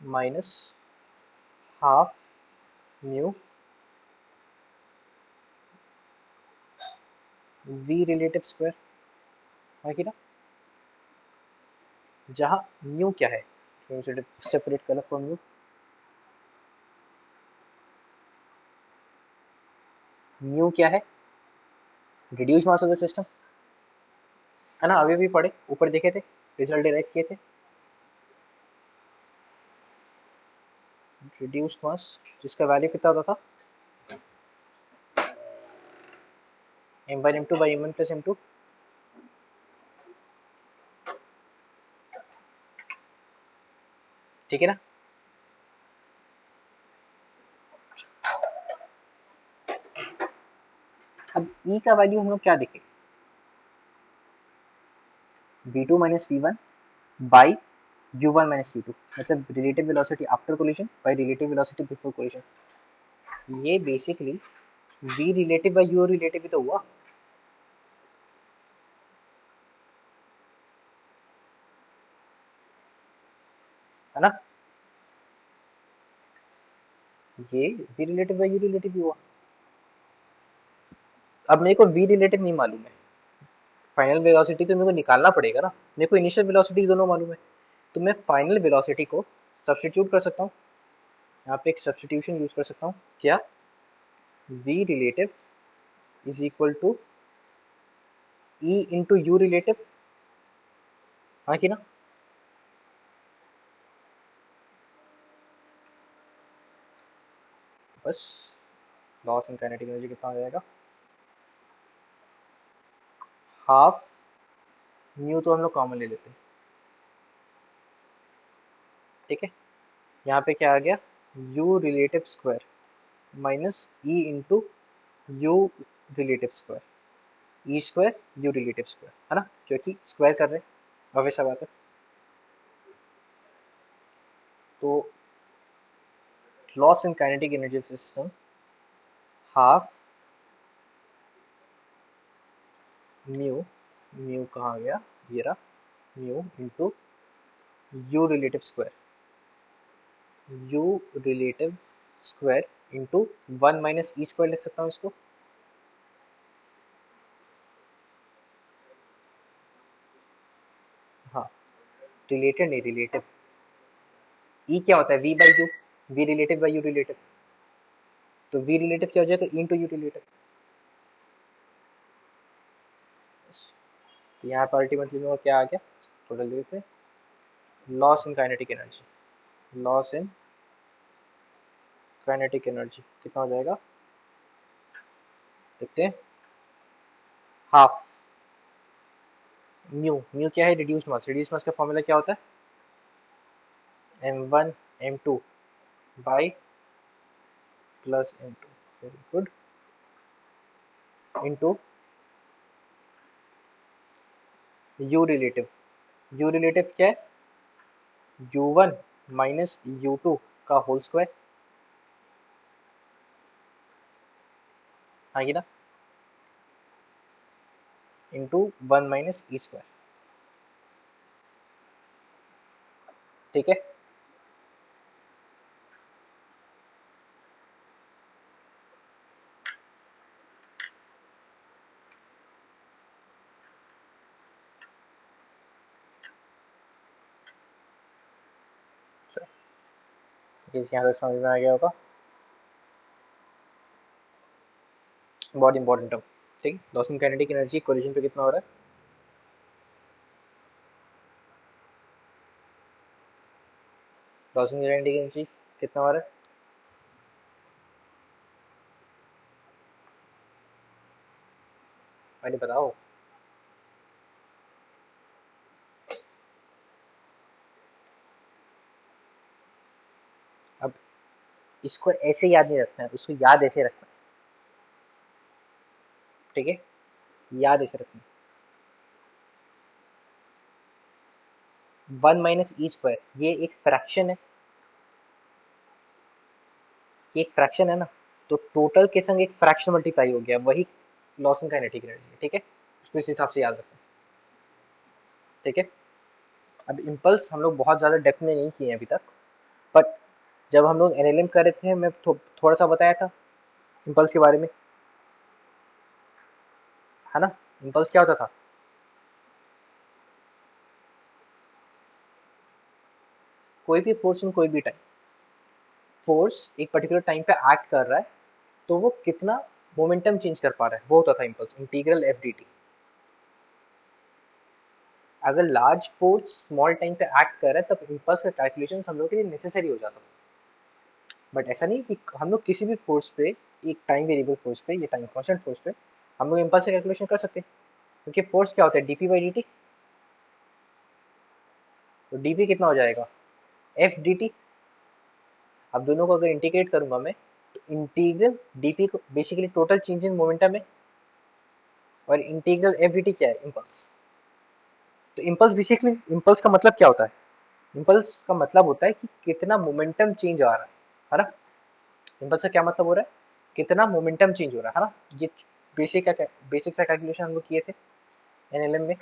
minus half mu we relative square, है कि ना। जहाँ म्यू क्या है, separate colour for mu, mu क्या है, reduce mass of the system, है ना। अभी भी पढ़े, ऊपर देखे थे, रिजल्ट डायरेक्ट किए थे, रिड्यूस मास जिसका वैल्यू कितना होता था, m1 m2 by m1 plus m2, ठीक है ना। अब E का वैल्यू हम लोग क्या देखें, v2 minus v1 by u1 minus u2, मतलब relative velocity after collision by relative velocity before collision. ये basically v relative by u relative ही तो हुआ, है ना। ये v relative by u relative ही हुआ। अब मेरे को v रिलेटिव नहीं मालूम है, फाइनल वेलोसिटी तो मेरे को निकालना पड़ेगा ना, मेरे को इनिशियल वेलोसिटी दोनों मालूम है, तो मैं फाइनल वेलोसिटी को सब्स्टिट्यूट कर सकता हूँ, यहाँ पे एक सब्स्टिट्यूशन यूज कर सकता हूँ, क्या, v relative is equal to e into u relative, हाँ कि ना। बस लॉस इन काइनेटिक एनर्जी कितना हो जाएगा, हाफ म्यू तो हम लोग कॉमन ले लेते हैं, ठीक है। यहाँ पे क्या आ गया, u relative square minus E into u relative square, E square you relative square, है ना, क्योंकि स्क्वायर कर रहे हैं, ऑब्वियस सा बात है। तो loss in kinetic energy system half mu mu कहाँ गया, ये रहा, mu into u relative square, you relative square into 1 minus E square लिख सकता हूँ इसको। हाँ, रिलेटेड नहीं, रिलेटिव। ई क्या होता है, v by u, v relative by u relative, तो वी रिलेटिव क्या हो जाएगा, ई इंटू यू रिलेटिव। तो यहाँ पर अल्टीमेटली में क्या आ गया, टोटल देखते हैं, loss in kinetic energy, loss in kinetic energy कितना हो जाएगा, देखते हैं, हाफ म्यू, म्यू क्या है, रिड्यूस्ड मास, रिड्यूस्ड मास का फॉर्मूला क्या होता है, m1 m2 by plus m2, very good, into u relative, you relative क्या है, u1 माइनस u2 का होल स्क्वायर, हाँ ये ना, इंटू 1 माइनस ई स्क्वायर, ठीक है। यहाँ तक समझ में आ गया होगा, बहुत इंपॉर्टेंट है, ठीक। Loss in kinetic energy collision पे कितना हो रहा है, लॉस इन काइनेटिक एनर्जी कितना हो रहा है, मैंने बताओ। अब इसको ऐसे याद नहीं रखना है, उसको याद ऐसे रखना है, ठीक है, याद ऐसे रखना है, 1 माइनस ई स्क्वायर ये एक फ्रैक्शन है, ये एक फ्रैक्शन है ना, तो टोटल के संग एक फ्रैक्शन मल्टीप्लाई हो गया, वही लॉस इन काइनेटिक एनर्जी है, ठीक है, उसको इस हिसाब से याद रखना, ठीक है। अब इम्पल्स हम लोग बहुत ज़्यादा डेप्थ में नहीं किए हैं अभी तक, बट जब हम लोग एनएलएम कर रहे थे मैं थोड़ा सा बताया था इम्पल्स के बारे में, है ना, इम्पल्स क्या होता था, कोई भी फोर्स इन कोई भी टाइम, फोर्स एक पर्टिकुलर टाइम पे एक्ट कर रहा है, तो वो कितना मोमेंटम चेंज कर पा रहा है, वो होता था impulse, integral F D T. अगर लार्ज फोर्स स्मॉल टाइम पे एक्ट कर रहा है तब इम्पल्स का कैलकुलेशन हम लोग के लिए नेसेसरी हो जाता है, बट ऐसा नहीं कि हम लोग किसी भी फोर्स पे, एक टाइम वेरिएबल फोर्स पे या टाइम कांस्टेंट फोर्स पे हम लोग इम्पल्स का कैलकुलेशन कर सकते हैं, क्योंकि फोर्स क्या होता है, डीपी बाई डी टी, तो डीपी कितना हो जाएगा, एफ डी टी। अब दोनों को अगर इंटीग्रेट करूंगा मैं, तो इंटीग्रल डीपी को basically total change in momentum है, और इंटीग्रल एफ डी टी क्या है, इम्पल्स। तो इम्पल्स बेसिकली, इम्पल्स का मतलब क्या होता है, इम्पल्स का मतलब होता है कि कितना मोमेंटम चेंज आ रहा है ना, इम्पल्स का क्या मतलब हो रहा है, कितना मोमेंटम चेंज हो रहा है ना, ये बेसिक का, बेसिक सा कैलकुलेशन हम लोग किए थे एनएलएम में,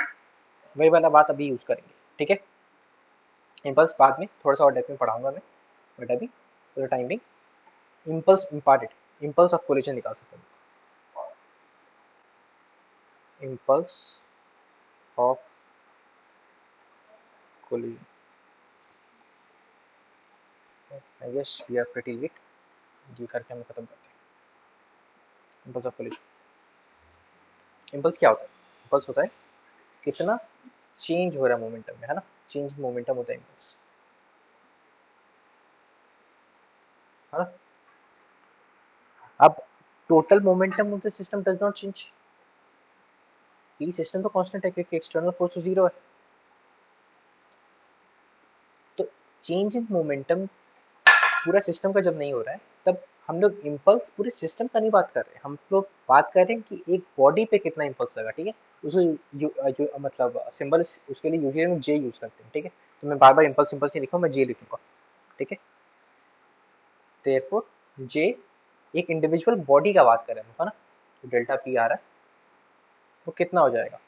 वही वाला बात अभी यूज करेंगे, ठीक है। इम्पल्स बाद में थोड़ा सा और डेप्थ में पढ़ाऊंगा मैं, बट अभी for the time being impulse important, impulse of collision निकाल सकते हैं, impulse of collision, I guess we are pretty late, ये करके हम खत्म करते हैं। इम्पल्स ऑफ कोलिजन, इम्पल्स क्या होता है, इम्पल्स होता है कितना चेंज हो रहा है मोमेंटम में, है ना, चेंज मोमेंटम होता है इम्पल्स, है ना। अब total momentum of the system does not change, ये सिस्टम तो कांस्टेंट है क्योंकि एक्सटर्नल फोर्स तो जीरो है, तो चेंज इन मोमेंटम पूरा सिस्टम का जब नहीं हो रहा है तब हम लोग इम्पल्स पूरे सिस्टम का नहीं बात कर रहे, हम लोग बात कर रहे हैं कि एक बॉडी पे कितना इम्पल्स लगा, ठीक है, उसको मतलब सिंबल उसके लिए यूजुअली हम जे यूज करते हैं, ठीक है, तो मैं बार बार इम्पल्स इम्पल्स नहीं लिखूँ, मैं जे लिखूंगा, ठीक है। देयरफॉर जे एक इंडिविजुअल बॉडी का बात कर रहे हैं, है ना, तो डेल्टा पी आ रहा है, वो कितना हो जाएगा,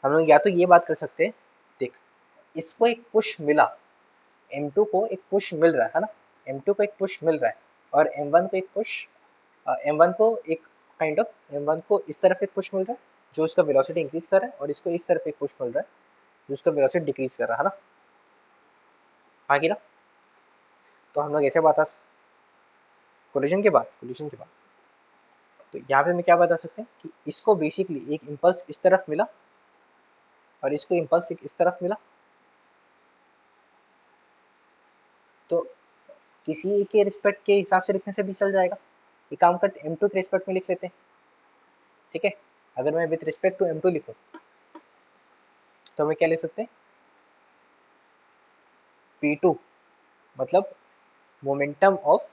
हम लोग या तो ये बात कर सकते हैं, देख इसको एक पुश मिला, M2 को एक पुश मिल रहा है ना, M2 को एक पुश मिल रहा है और M1 को एक पुश, M1 को एक काइंड ऑफ M1 को इस तरफ एक पुश मिल रहा है जो इसका वेलोसिटी इंक्रीज कर रहा है और इसको इस तरफ एक पुश मिल रहा है जो इसका वेलोसिटी डिक्रीज कर रहा है ना। हाँ की ना। तो हम लोग ऐसे बता, कोलिजन के बाद तो यहाँ पे मैं क्या बता सकते हैं कि इसको बेसिकली एक इम्पल्स इस तरफ मिला और इसको इम्पल्स एक इस तरफ मिला, तो किसी एक के रिस्पेक्ट के हिसाब से लिखने से भी चल जाएगा। एक काम करते M2 के रिस्पेक्ट में लिख लेते हैं, ठीक है। अगर मैं विथ रिस्पेक्ट टू M2 लिखूं तो हमें क्या लिख सकते हैं, P2 मतलब momentum of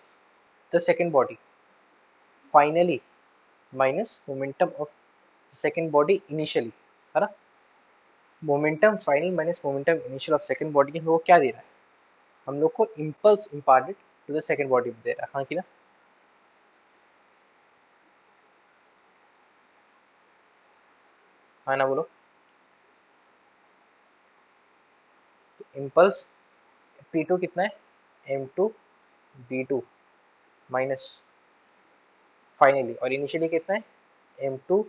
the second body finally minus momentum of second body initially, है ना। Momentum final minus momentum initial of second body हम लोग को क्या दे रहा है, हम लोग को impulse imparted to the second body दे रहा है। हाँ कि ना। हाँ ना बोलो। इम्पल्स P2 कितना है, M2 B2 माइनस फाइनली, और इनिशियली कितना है M2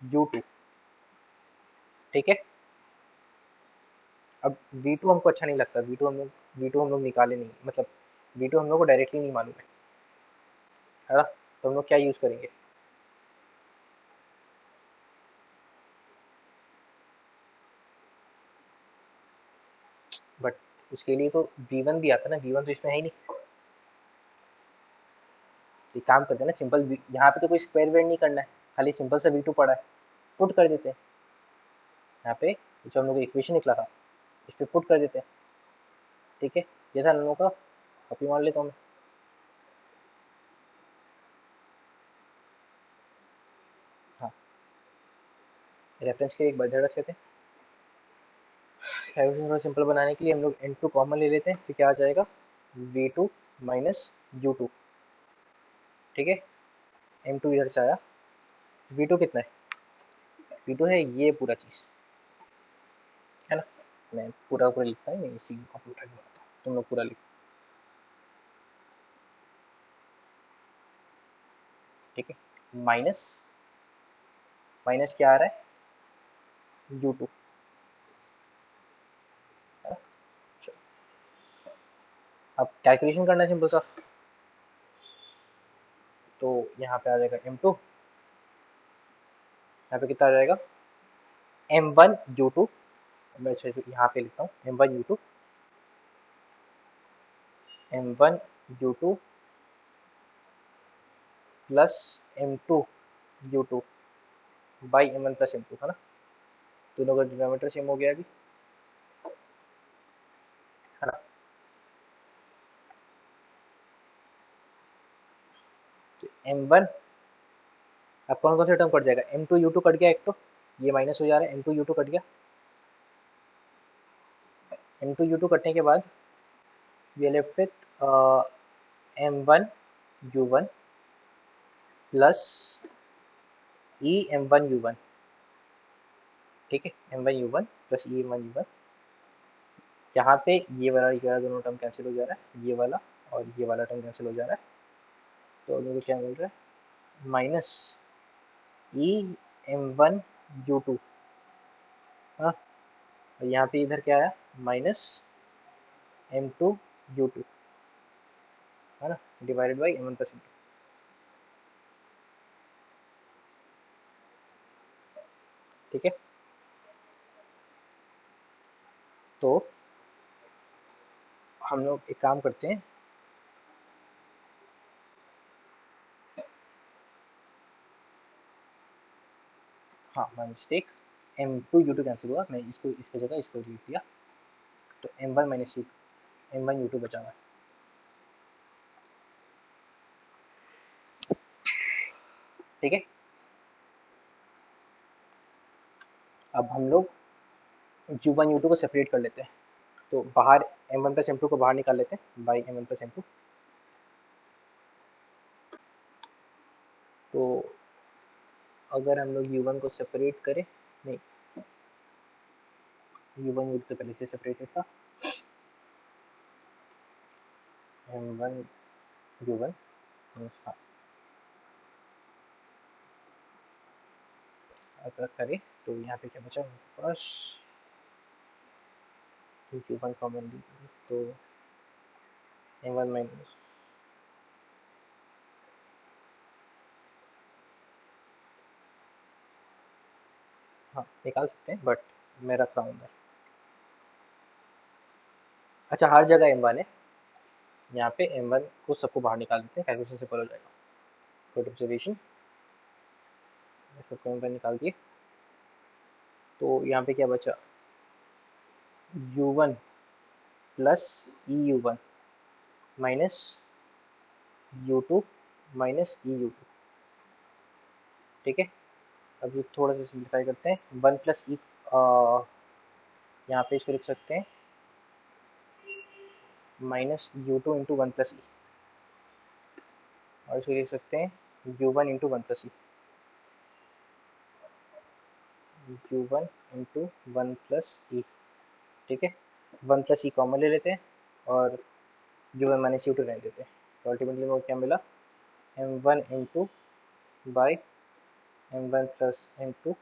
U2, ठीक है। अब V2 हमको अच्छा नहीं लगता, V2 हम लोग निकाले नहीं, मतलब V2 हम लोग को डायरेक्टली नहीं मालूम है ना। तो हम लोग क्या यूज करेंगे, बट उसके लिए तो V1 भी आता है ना, V1 तो इसमें है ही नहीं। एक काम करते हैं ना, सिंपल यहाँ पे तो कोई स्क्वायर वेयर नहीं करना है, खाली सिंपल सा V2 पड़ा है, पुट कर देते हैं यहाँ पे, जो हम लोग इक्वेशन निकला था इस पे पुट कर देते हैं, ठीक है। ये था हम लोगों का, कॉपी मार लेता हूँ मैं। हाँ, रेफरेंस के एक बर्थडे रख लेते हैं। कैलकुलेशन थोड़ा सिंपल बनाने के लिए हम लोग N2 कॉमन ले लेते हैं, तो क्या आ जाएगा V2 माइनस U2, ठीक है। M2 इधर से आया, V2 कितना है, V2 है ये पूरा चीज़, है ना। मैं पूरा पूरा लिखता है, मैं इसी को उठा के बनाता हूँ, तुम लोग पूरा लिखो, ठीक है। माइनस माइनस क्या आ रहा है U2, है ना। चलो, अब कैलकुलेशन करना है सिंपल सा, तो यहाँ पे आ जाएगा M2, यहाँ पे कितना आ जाएगा M1U2, मैं यहाँ पे लिखता हूँ M1U2, M1U2 plus M2U2 by M1 plus M2, है ना। दोनों का डिनोमीटर सेम हो गया अभी, है ना। तो M1 अब कौन कौन सा टर्म कट जाएगा, M2U2 कट गया एक, तो ये माइनस हो जा रहा है, M2U2 कट गया, M2U2 कटने के बाद we are left with M1U1 plus EM1U1, ठीक है। M1U1 प्लस EM1U1, यहाँ पे ये वाला दोनों टर्म कैंसिल हो जा रहा है, ये वाला और ये वाला टर्म कैंसिल हो जा रहा है, तो मेरे को क्या मिल रहा है माइनस EM1U2, हाँ। और यहाँ पे इधर क्या आया माइनस M2U2, है ना, divided by M1 plus M2, ठीक है। तो हम लोग एक काम करते हैं, हाँ माई मिस्टेक, M2U2 कैंसिल हुआ, मैं इसको इसकी जगह इसको लिख दिया, तो M1 माइनस M1U2 बचा हुआ है, ठीक है। अब हम लोग U1 U2 को सेपरेट कर लेते हैं, तो बाहर M1 प्लस M2 को बाहर निकाल लेते हैं बाई M1 प्लस M2, तो अगर हम लोग U1 को सेपरेट करें, नहीं u1 u2 तो पहले से सेपरेटेड था, m1 u1 हाँ अगर करें तो यहाँ पे क्या बचा हमारे पास, u1 कॉमन ली तो m1 माइनस हाँ निकाल सकते हैं, बट मैं रख रहा हूँ अंदर। अच्छा हर जगह m1 है, यहाँ पे m1 को सबको बाहर निकाल देते हैं, कैलकुलेशन सिंपल हो जाएगा। गुड ऑब्जर्वेशन, सबको m1 निकाल दिए तो यहाँ पे क्या बचा, u1 plus eu1 minus u2 minus eu2। ठीक है, अब ये थोड़ा सा सिंप्लीफाई करते हैं, 1 प्लस ई, यहाँ पे इसको लिख सकते हैं minus u2 into one plus e, और इसको लिख सकते हैं u1 into one plus e, u1 into one plus e. ठीक है, वन प्लस ई कॉमन ले लेते हैं और u1 माइनस u2 रहने देते हैं, तो अल्टीमेटली वो क्या मिला, m1 into by m1 plus m2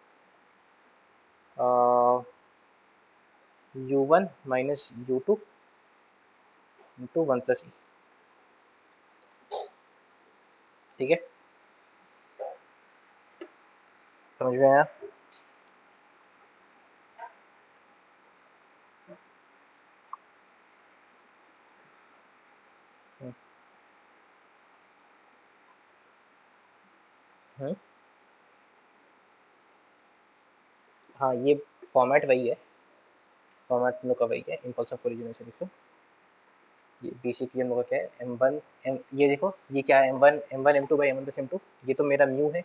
u1 minus u2 into one plus e. ठीक है, समझ में आया? हम्म, हम्म, हाँ ये फॉर्मेट वही है, फॉर्मेट हम लोग का वही है, इम्पल्स ऑफ कोलिजन ऐसे लिखो। ये बेसिकली हम लोग का क्या है, m1 m, ये देखो ये क्या है, m1 m2 by m1 plus m2, ये तो मेरा म्यू है,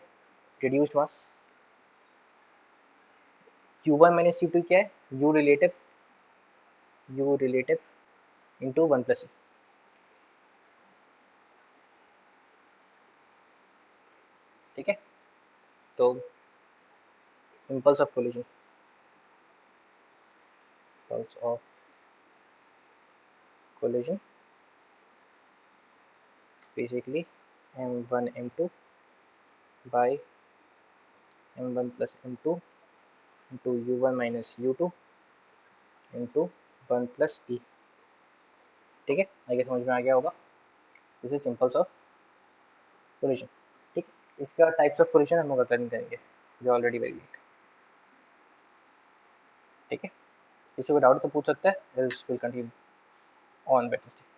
रिड्यूस्ड मास। u1 माइनस u2 क्या है, u relative into one plus e. ठीक है, तो impulse of collision, impulse of collision basically m1 m2 by m1 plus m2 into u1 minus u2 into one plus e. ठीक है, आगे समझ में आ गया होगा, this is impulse of collision. ठीक है, इसका टाइप्स ऑफ कोलिजन हम लोग करनी करेंगे, जो ऑलरेडी वेरी लेट। ठीक है, किसी को डाउट तो पूछ सकते हैं, else will continue on Wednesday.